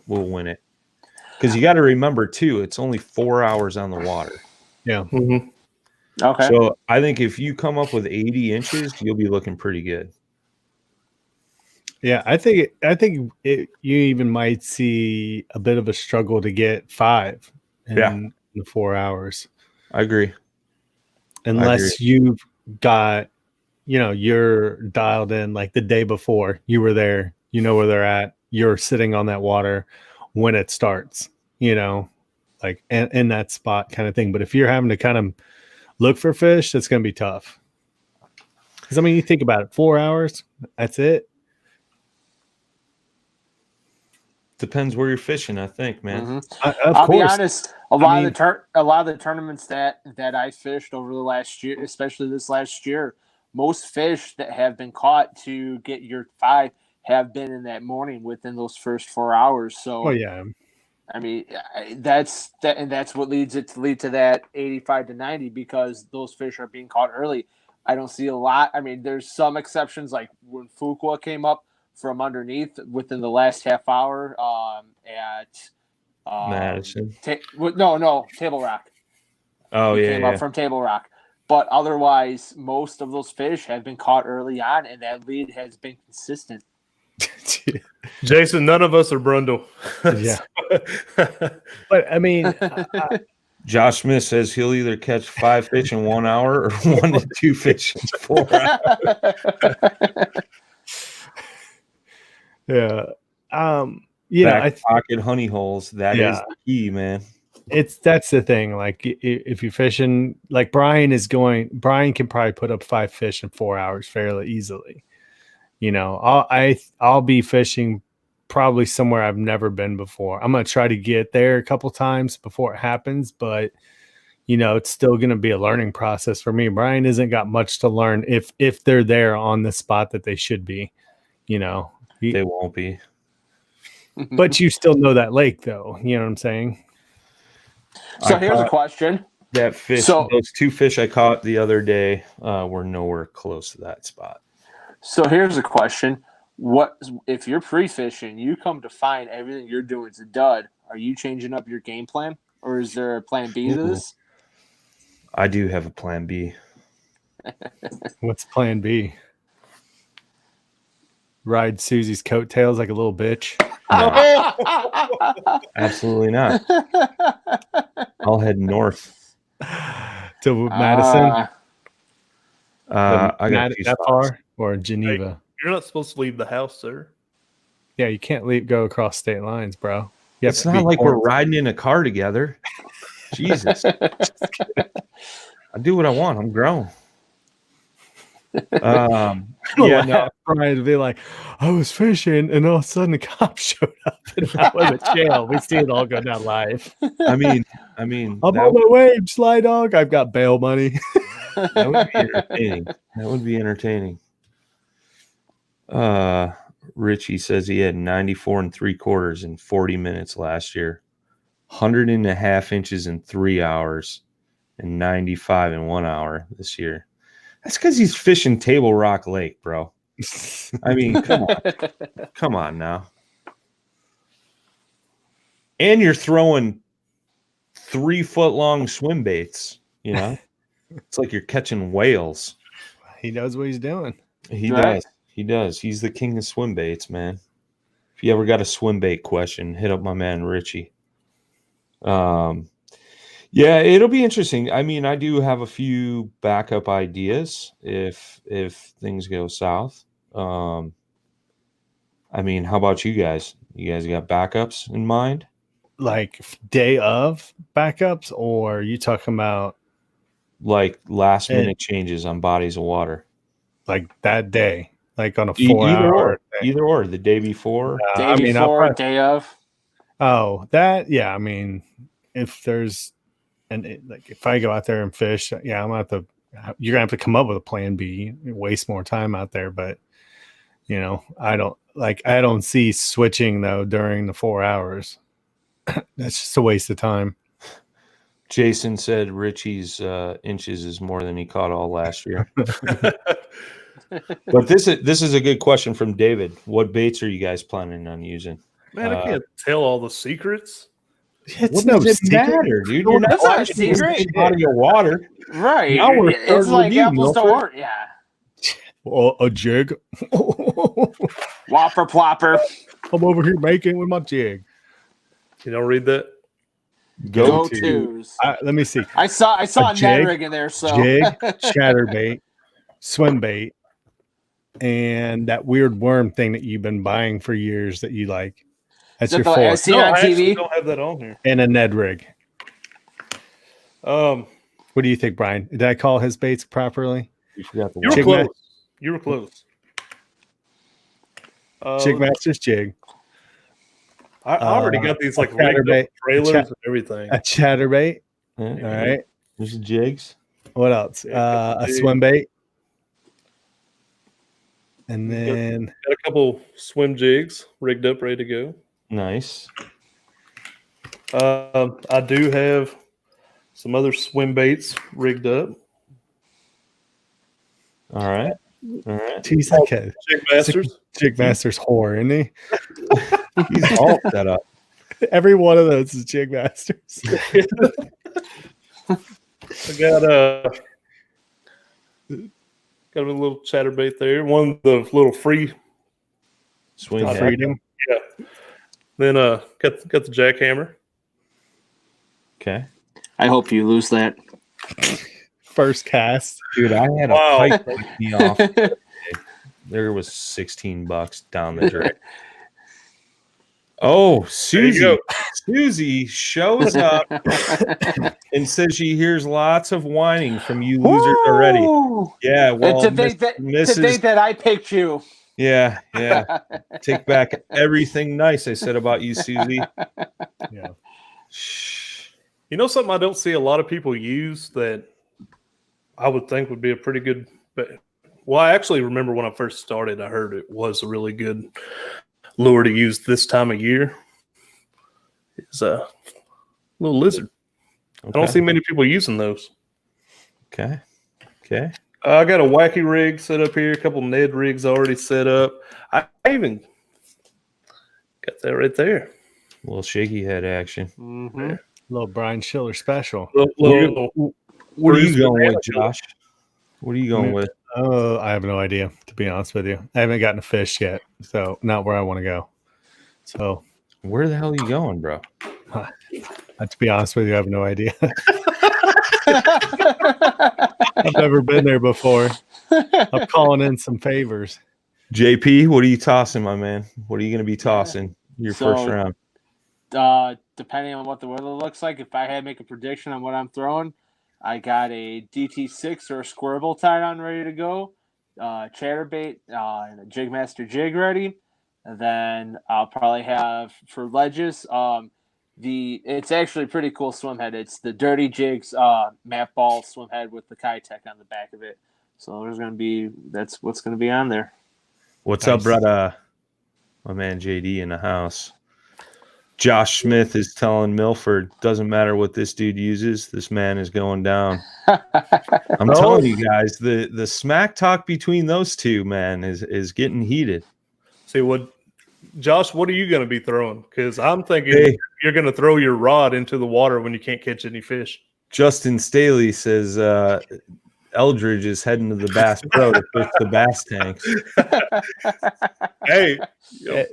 will win it. Because you got to remember too, it's only 4 hours on the water. Yeah. Mm-hmm. Okay. So I think if you come up with 80 inches, you'll be looking pretty good. Yeah, I think you even might see a bit of a struggle to get 5 in the 4 hours. I agree. Unless you've got, you're dialed in like the day before. You were there, you know where they're at. You're sitting on that water when it starts, like in that spot kind of thing. But if you're having to kind of look for fish, that's going to be tough. Because, you think about it, 4 hours, that's it. Depends where you're fishing, I think, man. Mm-hmm. I'll be honest. A lot of the tournaments that I fished over the last year, especially this last year, most fish that have been caught to get your 5 have been in that morning within those first 4 hours. So, that's what lead to that 85 to 90 because those fish are being caught early. I don't see a lot. There's some exceptions like when Fuqua came up from underneath within the last half hour at Madison. Table Rock. Oh, he came up from Table Rock. But otherwise, most of those fish have been caught early on, and that lead has been consistent. Jason, none of us are Brundle. Yeah. But, Josh Smith says he'll either catch 5 fish in 1 hour or 1 to 2 fish in 4 hours. Yeah. Pocket honey holes. That is the key, man. That's the thing. Like if you're fishing, like Brian can probably put up 5 fish in 4 hours fairly easily. I'll be fishing probably somewhere I've never been before. I'm going to try to get there a couple times before it happens, but it's still going to be a learning process for me. Brian hasn't got much to learn if they're there on the spot that they should be, They won't be. But you still know that lake, though. You know what I'm saying? So here's a question. That fish, those 2 fish I caught the other day were nowhere close to that spot. So here's a question. What if you're pre-fishing, you come to find everything you're doing is a dud, are you changing up your game plan? Or is there a plan B to this? I do have a plan B. What's plan B? Ride Susie's coattails like a little bitch? No. Absolutely not. I'll head north to Madison. I got that far or Geneva. Hey, you're not supposed to leave the house, sir. Yeah, you can't go across state lines, bro. It's not like we're riding in a car together. Jesus. I do what I want. I'm grown. Yeah, no, Brian would be like, I was fishing, and all of a sudden the cops showed up, and I was at jail. We see it all go down live. I mean, I'm that on my way, Sly Dog. I've got bail money. That would be entertaining. That would be entertaining. Richie says he had 94 3/4 in 40 minutes last year, 100.5 inches in 3 hours, and 95 in 1 hour this year. That's because he's fishing Table Rock Lake, bro. I mean, come on now. And you're throwing 3-foot-long swim baits, you know? It's like you're catching whales. He knows what he's doing. He Right. does. He does. He's the king of swim baits, man. If you ever got a swim bait question, hit up my man Richie. Yeah, it'll be interesting. I mean, I do have a few backup ideas if things go south. I mean, how about you guys? You guys got backups in mind? Like day of backups, or you talking about Like last minute changes on bodies of water? like that day, like on a Either 4-hour day? Either or. The day before. Day before, day of. Oh, that, yeah. I mean, if there's, like if I go out there and fish, yeah, you're gonna have to come up with a plan B, waste more time out there. But I don't see switching though during the 4 hours. That's just a waste of time. Jason said Richie's inches is more than he caught all last year. But this is a good question from David. What baits are you guys planning on using? Man, I can't tell all the secrets. It's what does it matter, dude? You're not That's not a watching this secret. out of your water. Right. Now we're It's starting like with you, apples to Milford. orange. Yeah. A jig. Whopper plopper. I'm over here making with my jig. You don't read that? Go to. Go-tos. Let me see. I saw a net jig, rig in there. So Jig, chatterbait, swim bait, and that weird worm thing that you've been buying for years that you like. That's Is your that the fourth. SC on I actually TV? don't have that on here. And a Ned rig. Um, What do you think, Brian? Did I call his baits properly? You forgot the you were Jig close. You were close. Jig Master's jig. I already got these like rigged chatterbait. up trailers and everything. A chatterbait. Yeah, All right. There's the jigs. What else? Yeah, A jig. swim bait. And then Got a couple swim jigs rigged up, ready to go. Nice. I do have some other swim baits rigged up. All right. All right. he's like a Jig Masters. Jig Master's whore, isn't he? He's all set up. Every one of those is Jig Masters. I got a little chatterbait there. One of the little free. Swing head. Freedom. Yeah. Then got the jackhammer. Okay. I hope you lose that. First cast. Dude, I had a Wow. pike lick me off. There was $16 down the drain. Oh, There Susie. you go. Susie shows up and says she hears lots of whining from you losers already. Woo! Yeah, well, to think Mrs. that I picked you. Yeah. Take back everything nice I said about you, Susie. Yeah. Shh. You know something I don't see a lot of people use that I would think would be a pretty good. Well, I actually remember when I first started, I heard it was a really good lure to use this time of year. It's a little lizard. I don't see many people using those. Okay. I got a wacky rig set up here, a couple Ned rigs already set up. I even got that right there. A little shaky head action. Mm-hmm. Little Brian Schiller special. What are you going with, Josh? What are you going with? Oh, I have no idea, to be honest with you. I haven't gotten a fish yet, so not where I want to go. So, Where the hell are you going, bro? to be honest with you, I have no idea. I've never been there before. I'm calling in some favors. JP, what are you tossing, my man? What are you going to be tossing your first round? Depending on what the weather looks like, if I had to make a prediction on what I'm throwing, I got a DT6 or a squirrel tied on ready to go. chatterbait and a Jigmaster jig ready. And then I'll probably have for ledges it's actually a pretty cool swim head. It's the Dirty Jigs map ball swim head with the Kitech on the back of it. So that's what's gonna be on there. What's Nice. up, brother? My man JD in the house. Josh Smith is telling Milford, doesn't matter what this dude uses, this man is going down. I'm telling you guys, the smack talk between those two, man, is getting heated. See Josh, what are you going to be throwing? Because I'm thinking you're going to throw your rod into the water when you can't catch any fish. Justin Staley says Eldridge is heading to the Bass Pro to fish the bass tanks. Hey,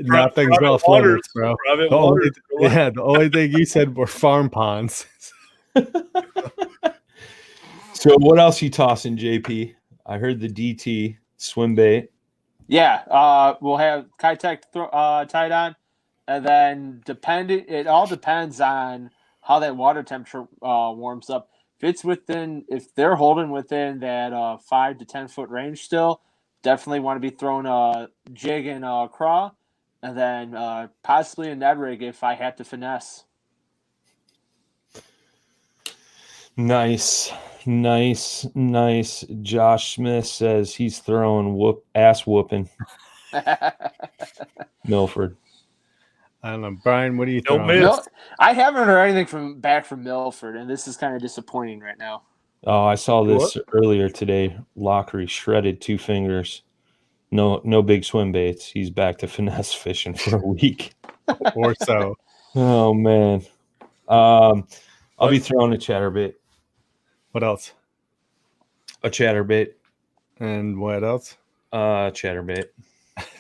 nothing's off limits, bro. Private waters. The only thing you said were farm ponds. So what else you tossing, JP? I heard the DT swim bait. Yeah, we'll have Kitech tied on, and then it all depends on how that water temperature warms up. If they're holding within that 5 to 10 foot range still, definitely want to be throwing a jig and a craw, and then possibly a Ned rig if I had to finesse. Nice. Josh Smith says he's throwing ass whooping. Milford. I don't know, Brian. What are you throwing? I haven't heard anything back from Milford, and this is kind of disappointing right now. Oh, I saw this earlier today. Lockery shredded 2 fingers. No big swim baits. He's back to finesse fishing for a week or so. Oh man. I'll be throwing a chatterbait. What else? A chatterbait. And what else? Chatterbait.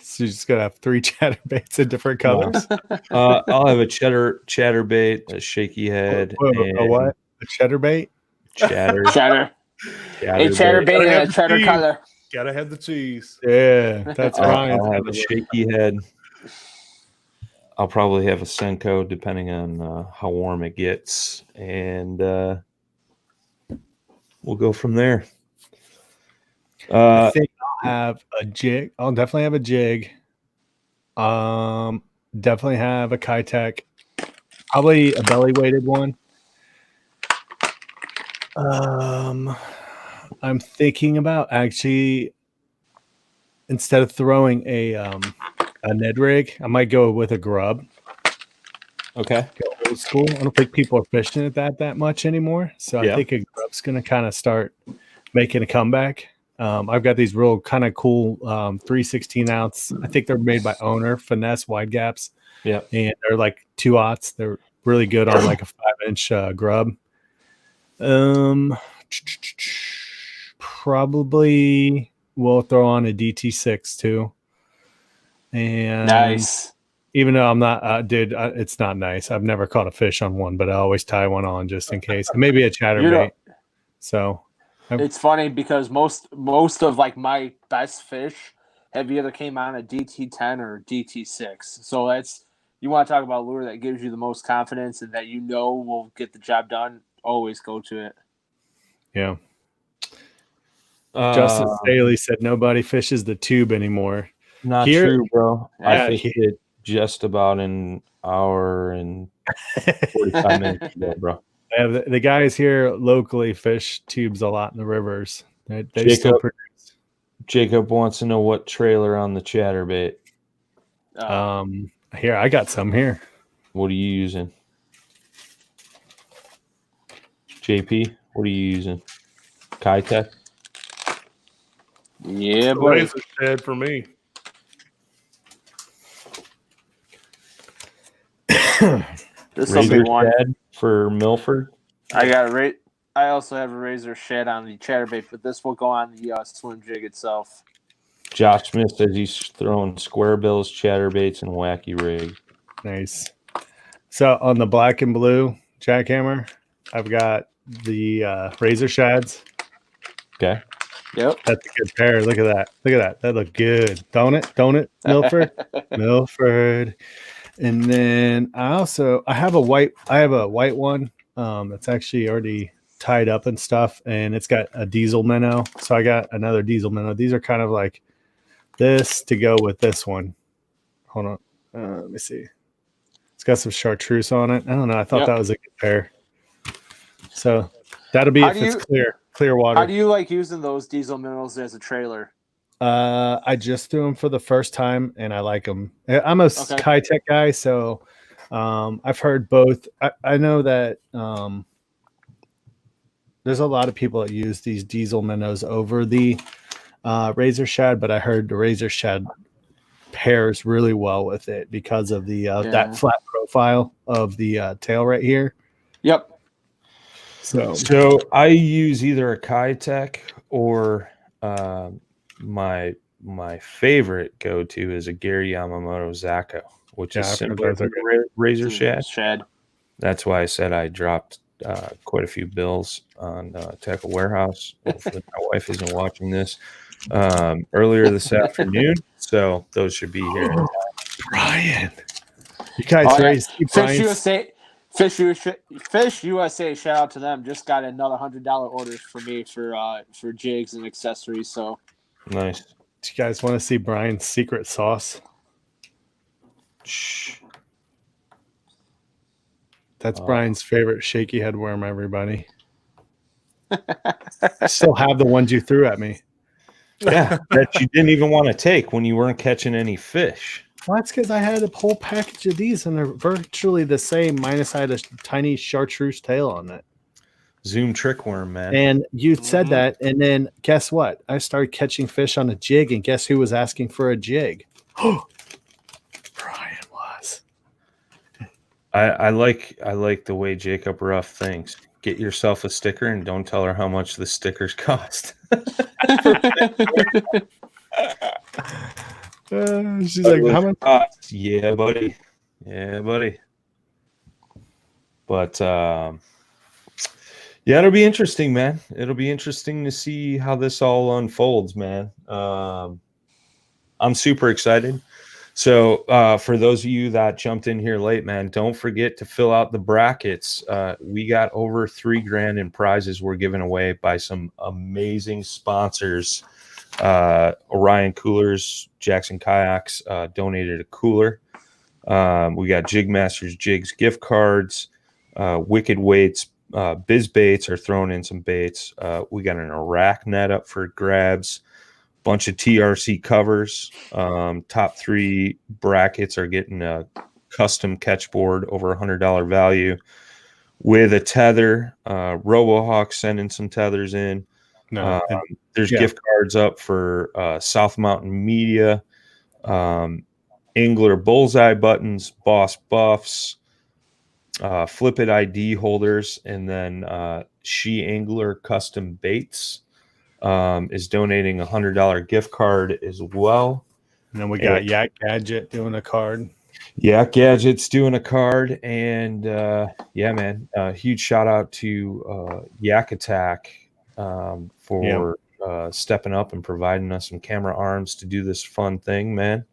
So you're just gonna have 3 chatterbaits in different colors? I'll have a chatterbait, a shaky head. A what? A chatterbait? Chatter. Chatterbait. A chatterbait and a cheddar color. Gotta have the cheese. Yeah, that's right. I'll have a shaky head. I'll probably have a Senko depending on how warm it gets, and we'll go from there. I think I'll have a jig. I'll definitely have a jig. Definitely have a Kitech. Probably a belly weighted one. I'm thinking about actually, instead of throwing a Ned rig, I might go with a grub. Okay. Go old school. I don't think people are fishing at that much anymore. So I think a grub's going to kind of start making a comeback. I've got these real kind of cool 3/16 ounce. I think they're made by Owner Finesse wide gaps. Yeah. And they're like 2/0. They're really good on like a 5-inch grub. Probably we'll throw on a DT6 too. And nice. Even though I'm not, it's not nice. I've never caught a fish on one, but I always tie one on just in case. Maybe a chatterbait. So it's funny because most of like my best fish have either came on a DT10 or DT6. So that's, you want to talk about lure that gives you the most confidence and that you know will get the job done. Always go to it. Yeah. Justin Staley said nobody fishes the tube anymore. Not true, bro. I fished it just about an hour and 45 minutes ago, bro. The guys here locally fish tubes a lot in the rivers. They still produce. Jacob wants to know what trailer on the chatterbait. Here, I got some here. What are you using? JP, what are you using? Kitech? Yeah, boy. Razor shed for me. This will be one for Milford. I also have a razor shed on the chatterbait, but this will go on the swim jig itself. Josh Smith says he's throwing square bills, chatterbaits, and wacky rig. Nice. So on the black and blue jackhammer, I've got the razor shads. Okay. Yep. That's a good pair. Look at that. Look at that. That look good. Don't it, Milford? Milford. And then I have a white one. That's actually already tied up and stuff, and it's got a diesel minnow. So I got another diesel minnow. These are kind of like this to go with this one. Hold on. Let me see. It's got some chartreuse on it. I don't know. I thought that was a good pair. So that'll be if it's clear water. How do you like using those diesel minnows as a trailer? I just threw them for the first time, and I like them. I'm a Kitech guy, so I've heard both. I know that there's a lot of people that use these diesel minnows over the razor shad, but I heard the razor shad pairs really well with it because of the that flat profile of the tail right here. Yep. So I use either a Kitech or my favorite go-to is a Gary Yamamoto Zacco, which is similar to razor shad. That's why I said I dropped quite a few bills on Tackle Warehouse. Hopefully my wife isn't watching this earlier this afternoon, so those should be here. Brian, you guys raised Fish USA, shout out to them. Just got another $100 order for me for jigs and accessories. So nice. Do you guys want to see Brian's secret sauce? Shh. That's Brian's favorite shaky head worm, everybody. I still have the ones you threw at me. Yeah, that you didn't even want to take when you weren't catching any fish. Well, that's because I had a whole package of these, and they're virtually the same, minus I had a tiny chartreuse tail on it. Zoom trick worm, man. And you said that, and then guess what? I started catching fish on a jig, and guess who was asking for a jig? Brian was. I like the way Jacob Ruff thinks. Get yourself a sticker and don't tell her how much the stickers cost. She's like, how much? Yeah, buddy. Yeah, buddy. But yeah, it'll be interesting, man. It'll be interesting to see how this all unfolds, man. I'm super excited. So for those of you that jumped in here late, man, don't forget to fill out the brackets. We got over $3,000 in prizes we're giving away by some amazing sponsors. Orion Coolers, Jackson Kayaks donated a cooler. We got Jig Masters Jigs gift cards. Wicked Weights, Biz Baits are throwing in some baits. We got an Iraq net up for grabs. Bunch of TRC covers. Top 3 brackets are getting a custom catch board over $100 value with a tether. RoboHawk sending some tethers in. There's gift cards up for South Mountain Media, Angler Bullseye buttons, Boss Buffs, Flip It ID holders, and then She Angler Custom Baits is donating a $100 gift card as well. And then we got Yak Gadget doing a card. Yak Gadget's doing a card, and yeah, man, huge shout out to Yak Attack for stepping up and providing us some camera arms to do this fun thing, man.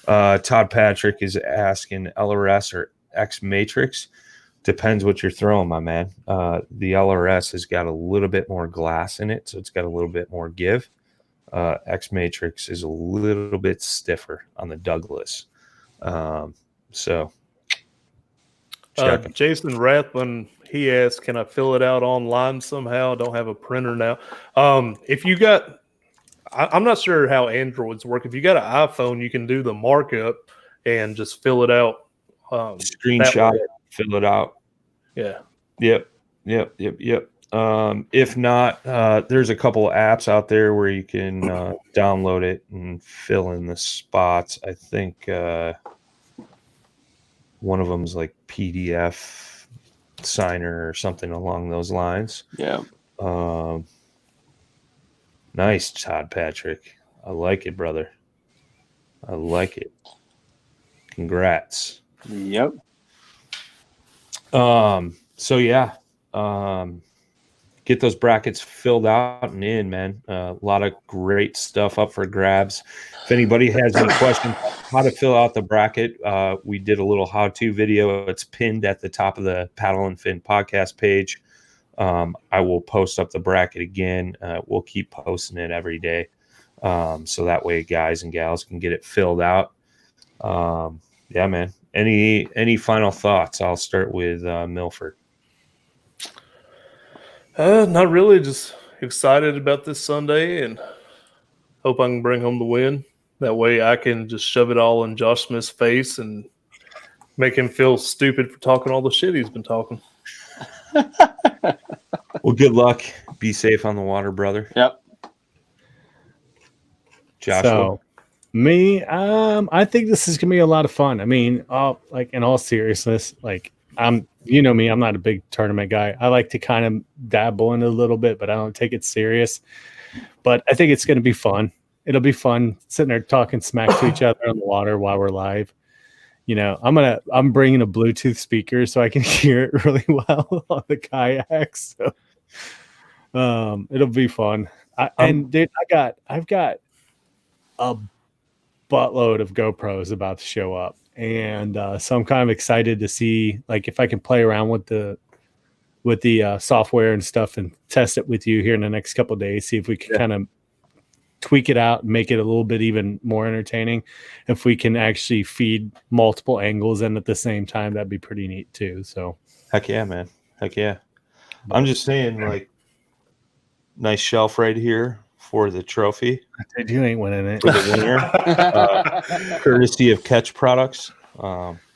Todd Patrick is asking LRS or X Matrix. Depends what you're throwing, my man. The LRS has got a little bit more glass in it, so it's got a little bit more give. X Matrix is a little bit stiffer on the Douglas. So Jason Rathman, he asked, can I fill it out online somehow? I don't have a printer now. If you got, I'm not sure how Androids work. If you got an iPhone, you can do the markup and just fill it out. Screenshot it, fill it out. Yeah. Yep. If not, there's a couple of apps out there where you can download it and fill in the spots. I think one of them is like PDF Signer or something along those lines. Yeah. Nice, Todd Patrick. I like it, brother. I like it. Congrats. Yep. So yeah, get those brackets filled out and in, man. A lot of great stuff up for grabs. If anybody has any questions how to fill out the bracket, we did a little how-to video. It's pinned at the top of the Paddle and Fin podcast page. I will post up the bracket again. We'll keep posting it every day. So that way guys and gals can get it filled out. Yeah, man. Any final thoughts? I'll start with Milford. Not really. Just excited about this Sunday and hope I can bring home the win. That way I can just shove it all in Josh Smith's face and make him feel stupid for talking all the shit he's been talking. Well, good luck. Be safe on the water, brother. Yep. Joshua. So, me, I think this is gonna be a lot of fun. I mean, like in all seriousness, like you know me, I'm not a big tournament guy. I like to kind of dabble in it a little bit, but I don't take it serious. But I think it's gonna be fun. It'll be fun sitting there talking smack to each other on the water while we're live. You know, I'm bringing a Bluetooth speaker so I can hear it really well on the kayaks. So, it'll be fun. And dude, I've got a buttload of GoPros about to show up, and so I'm kind of excited to see like if I can play around with the software and stuff and test it with you here in the next couple of days. See if we can kind of tweak it out and make it a little bit even more entertaining. If we can actually feed multiple angles in at the same time, that'd be pretty neat too. So heck yeah, man. Heck yeah. I'm just saying, like, nice shelf right here for the trophy. Dude, you ain't winning it. For the winner. Courtesy of Catch Products.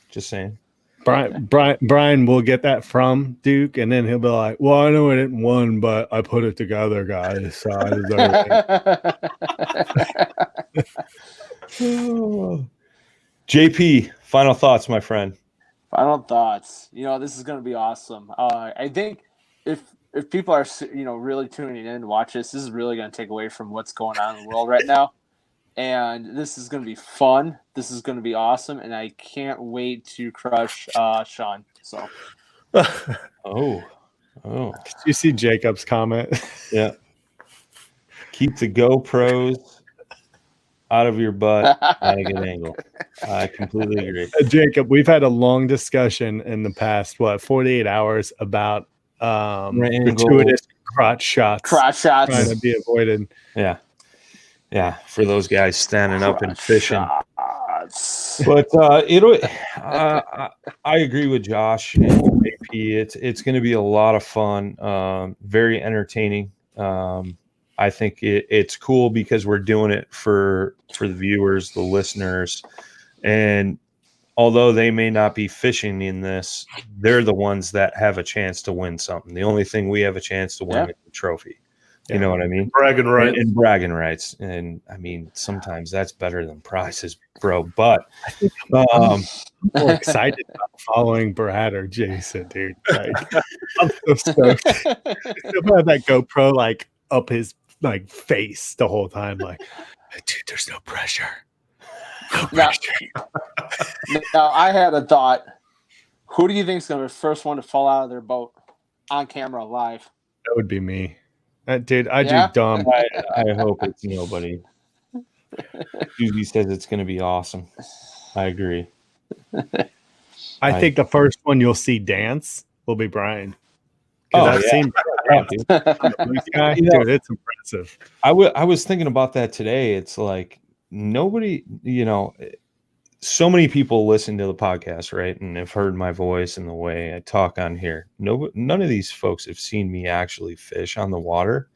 Just saying. Brian will get that from Duke, and then he'll be like, well, I know I didn't win, but I put it together, guys. So I deserve it. JP, final thoughts, my friend. Final thoughts. You know, this is going to be awesome. I think if people are, really tuning in to watch this is really going to take away from what's going on in the world right now. And this is going to be fun. This is going to be awesome. And I can't wait to crush Sean. So. Oh. Did you see Jacob's comment? Yeah. Keep the GoPros out of your butt at a good angle. I completely agree. Jacob, we've had a long discussion in the past, 48 hours about gratuitous crotch shots. Trying to be avoided. Yeah. Yeah, for those guys standing up and fishing. Shots. But I agree with Josh and JP. It's going to be a lot of fun, very entertaining. I think it's cool because we're doing it for the viewers, the listeners, and although they may not be fishing in this, they're the ones that have a chance to win something. The only thing we have a chance to win is the trophy. You know what I mean? Bragging rights. And bragging rights. And I mean, sometimes that's better than prizes, bro. But I'm more excited about following Brad or Jason, dude. Like, I'm so stoked. He'll have that GoPro like up his like face the whole time. Like, dude, there's no pressure. No pressure. Now, I had a thought. Who do you think is going to be the first one to fall out of their boat on camera live? That would be me. Dude, I do dumb. I hope it's nobody. Susie says it's going to be awesome. I agree. I think the first one you'll see dance will be Brian. Oh, I've seen Brian dance. Dude, it's impressive. I was thinking about that today. It's like nobody, so many people listen to the podcast, right? And have heard my voice and the way I talk on here. None of these folks have seen me actually fish on the water.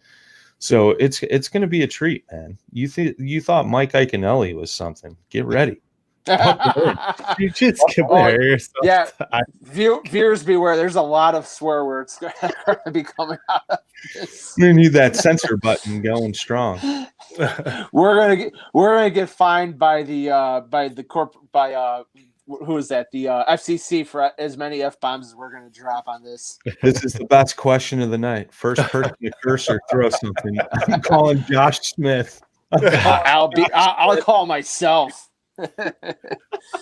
So it's going to be a treat, man. You thought Mike Iaconelli was something. Get ready. You just compare yourself. Yeah, viewers beware. There's a lot of swear words going to be coming out of this. You need that censor button going strong. We're gonna get fined by who is that? The FCC for as many F-bombs as we're gonna drop on this. This is the best question of the night. First person to curse or throw something. I'm calling Josh Smith. I'll call myself.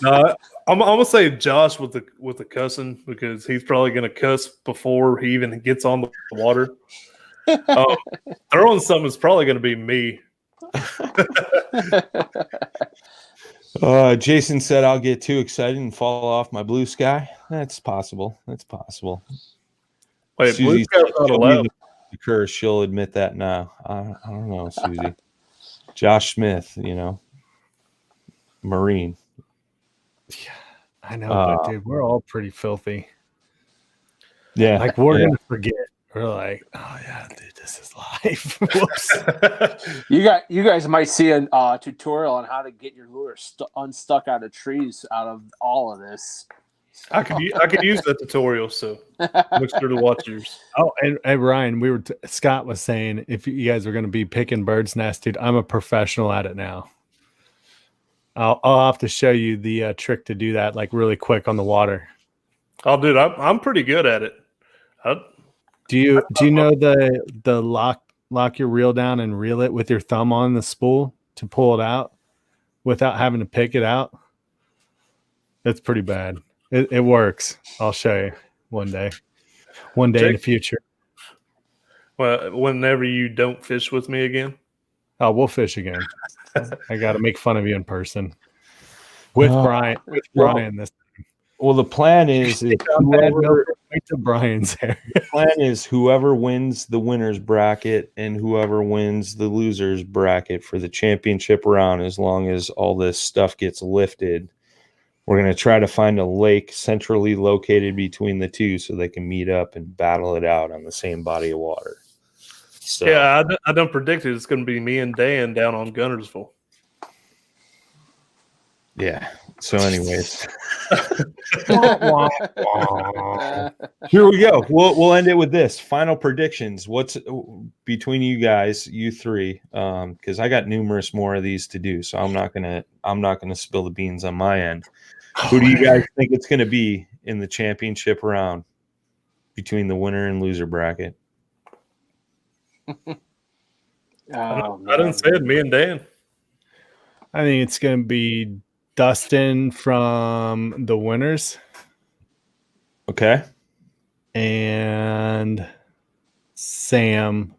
I'm gonna say Josh with the cussing because he's probably gonna cuss before he even gets on the water. Throwing something is probably gonna be me. Jason said I'll get too excited and fall off my blue sky. That's possible. Wait, Blue Susie Scout's said, not "Show me allowed. the curse." She'll admit that now. I don't know, Susie. Josh Smith, Marine. Yeah, I know, but dude, we're all pretty filthy. Yeah, Like we're gonna forget. We're like, oh yeah, dude, this is live. Whoops. You guys might see a tutorial on how to get your lure unstuck out of trees out of all of this. I could use that tutorial, so make sure to watch yours. Oh, and Ryan, Scott was saying if you guys were going to be picking birds' nests, dude, I'm a professional at it now. I'll have to show you the trick to do that, like really quick on the water. Oh, dude, I'm pretty good at it. Do you know the lock your reel down and reel it with your thumb on the spool to pull it out without having to pick it out? It's pretty bad. It works. I'll show you one day in the future. Well, whenever you don't fish with me again. Oh, we'll fish again. I got to make fun of you in person with Brian. With Brian this. Well, the plan is Brian's hair. The plan is whoever wins the winner's bracket and whoever wins the loser's bracket for the championship round, as long as all this stuff gets lifted, we're going to try to find a lake centrally located between the two so they can meet up and battle it out on the same body of water. So, yeah, I done predicted it's going to be me and Dan down on Gunnersville. Yeah. So, anyways, here we go. We'll end it with this. Final predictions. What's between you guys, you three? Because I got numerous more of these to do, so I'm not gonna spill the beans on my end. Who do you guys think it's gonna be in the championship round between the winner and loser bracket? I done said me and Dan. I think it's gonna be Dustin from the winners. Okay. And Sam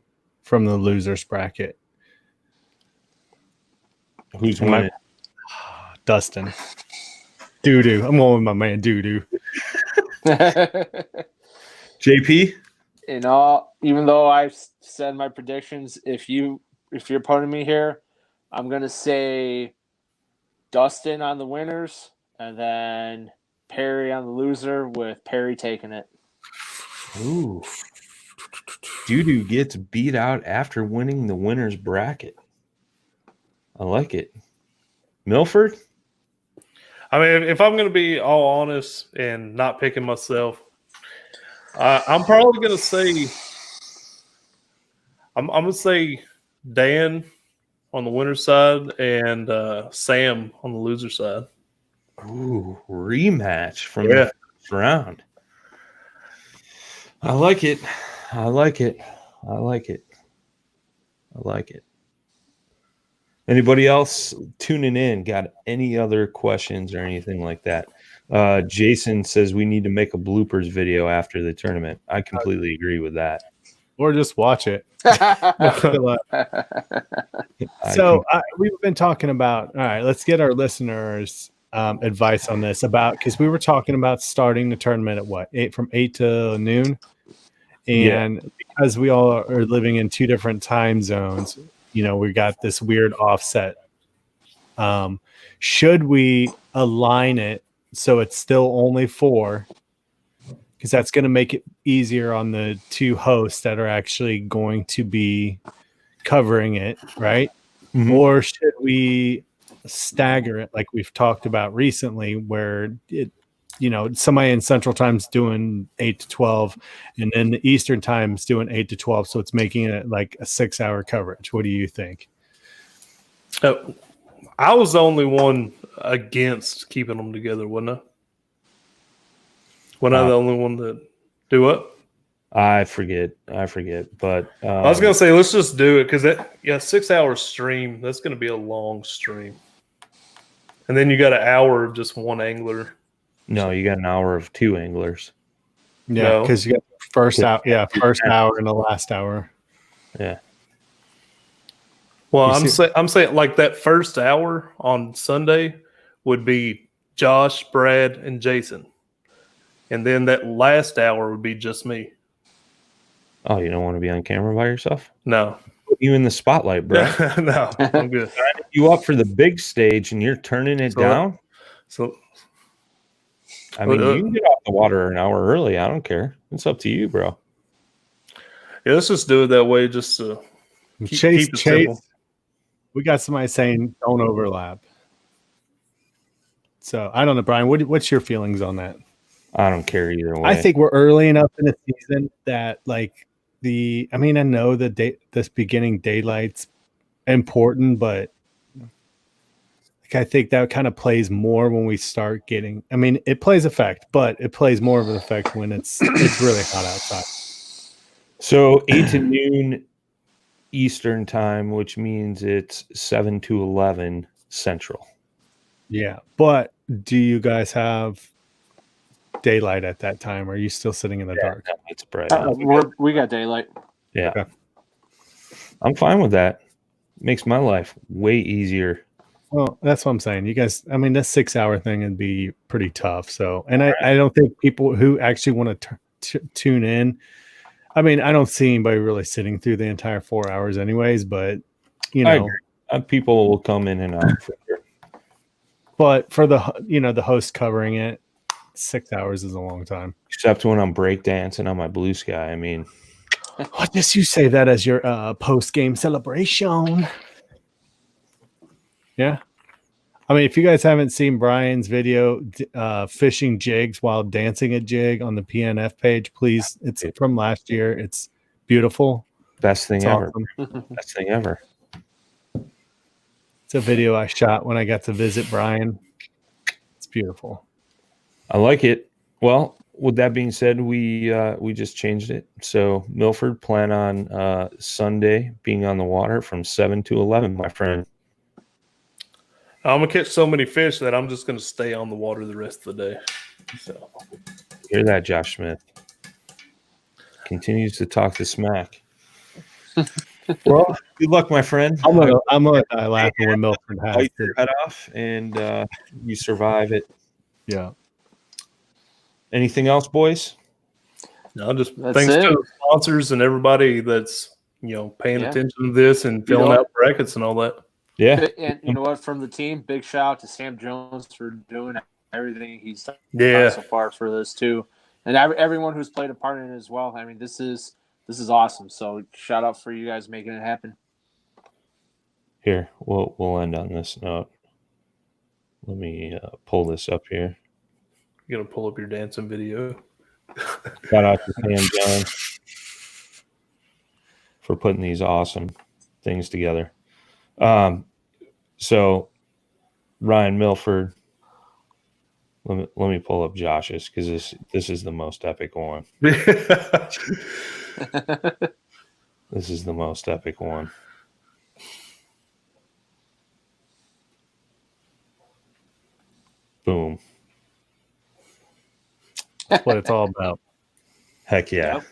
from the losers bracket. Who's winning? Dustin. Doo-doo. I'm going with my man Doo-doo. JP? Even though I've said my predictions, if you're putting me here, I'm gonna say Dustin on the winners, and then Perry on the loser, with Perry taking it. Ooh. Doo-doo gets beat out after winning the winner's bracket. I like it. Milford? I mean, if I'm going to be all honest and not picking myself, I'm probably going to say I'm going to say Dan on the winner's side and Sam on the loser side. Ooh, rematch from the first round. I like it. Anybody else tuning in got any other questions or anything like that? Jason says we need to make a bloopers video after the tournament. I completely agree with that. Or just watch it. So we've been talking about, all right, let's get our listeners advice on this because we were talking about starting the tournament at from 8 to noon. And because we all are living in two different time zones, we got this weird offset. Should we align it so it's still only 4? Because that's going to make it easier on the two hosts that are actually going to be covering it, right? Mm-hmm. Or should we stagger it like we've talked about recently, where somebody in Central Time's doing 8 to 12, and then the Eastern Time's doing 8 to 12, so it's making it like a 6-hour coverage. What do you think? I was the only one against keeping them together, wasn't I? Wasn't I the only one that do what? I forget. But I was gonna say let's just do it because 6-hour stream, that's gonna be a long stream, and then you got an hour of just one angler. No, you got an hour of two anglers. Yeah, because you got first hour and the last hour. Yeah. Well, I'm saying like that first hour on Sunday would be Josh, Brad, and Jason, and then that last hour would be just me. Oh, you don't want to be on camera by yourself? No, Put you in the spotlight, bro. no, I'm good. You up for the big stage and you're turning it down? So I mean, you can get off the water an hour early. I don't care. It's up to you, bro. yeah, let's just do it that way. Just to Chase, keep it simple. we got somebody saying don't overlap. So I don't know, Brian. What's your feelings on that? I don't care either way. I think we're early enough in the season that I know this beginning daylight's important, but I think that kind of plays more when we start getting. I mean, it plays effect, but it plays more of an effect when it's really hot outside. So 8 to noon Eastern time, which means it's 7 to 11 Central. Yeah, but do you guys have daylight at that time? Or are you still sitting in the dark? No, it's bright. We got daylight. Yeah. Okay. I'm fine with that. Makes my life way easier. Well, that's what I'm saying. You guys, I mean, this 6-hour thing would be pretty tough. So, and I don't think people who actually want to tune in. I mean, I don't see anybody really sitting through the entire 4 hours, anyways. But I agree. People will come in and out. For sure. But for the host covering it, 6 hours is a long time. Except when I'm breakdancing on my blue sky. I mean, I guess you say that as your post-game celebration. Yeah. I mean, if you guys haven't seen Brian's video fishing jigs while dancing a jig on the PNF page, please. It's from last year. It's beautiful. Best thing ever. Awesome. Best thing ever. It's a video I shot when I got to visit Brian. It's beautiful. I like it. Well, with that being said, we just changed it. So Milford, plan on Sunday being on the water from 7 to 11, my friend. I'm gonna catch so many fish that I'm just gonna stay on the water the rest of the day. So Hear that, Josh Smith? Continues to talk the smack. Well, good luck, my friend. I'm gonna die laughing when Milford has Bite it. your head off, and you survive it. Yeah. Anything else, boys? no, just That's thanks it. to the sponsors and everybody that's paying Yeah. attention to this and filling out brackets and all that. Yeah. And you know what? From the team, big shout out to Sam Jones for doing everything he's done Yeah. so far for this too, and everyone who's played a part in it as well. I mean, this is awesome. So shout out for you guys making it happen. Here, we'll end on this note. Let me pull this up here. You gotta pull up your dancing video. Shout out to Sam Jones for putting these awesome things together. So Ryan Milford, let me pull up Josh's because this is the most epic one. This is the most epic one. Boom. That's what it's all about. Heck yeah. Yep.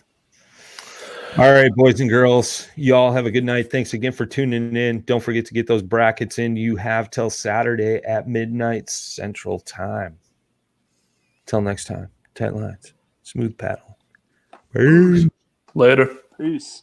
All right, boys and girls, y'all have a good night. Thanks again for tuning in. Don't forget to get those brackets in. You have till Saturday at midnight Central Time. Till next time, tight lines, smooth paddle. Peace. Later. Peace.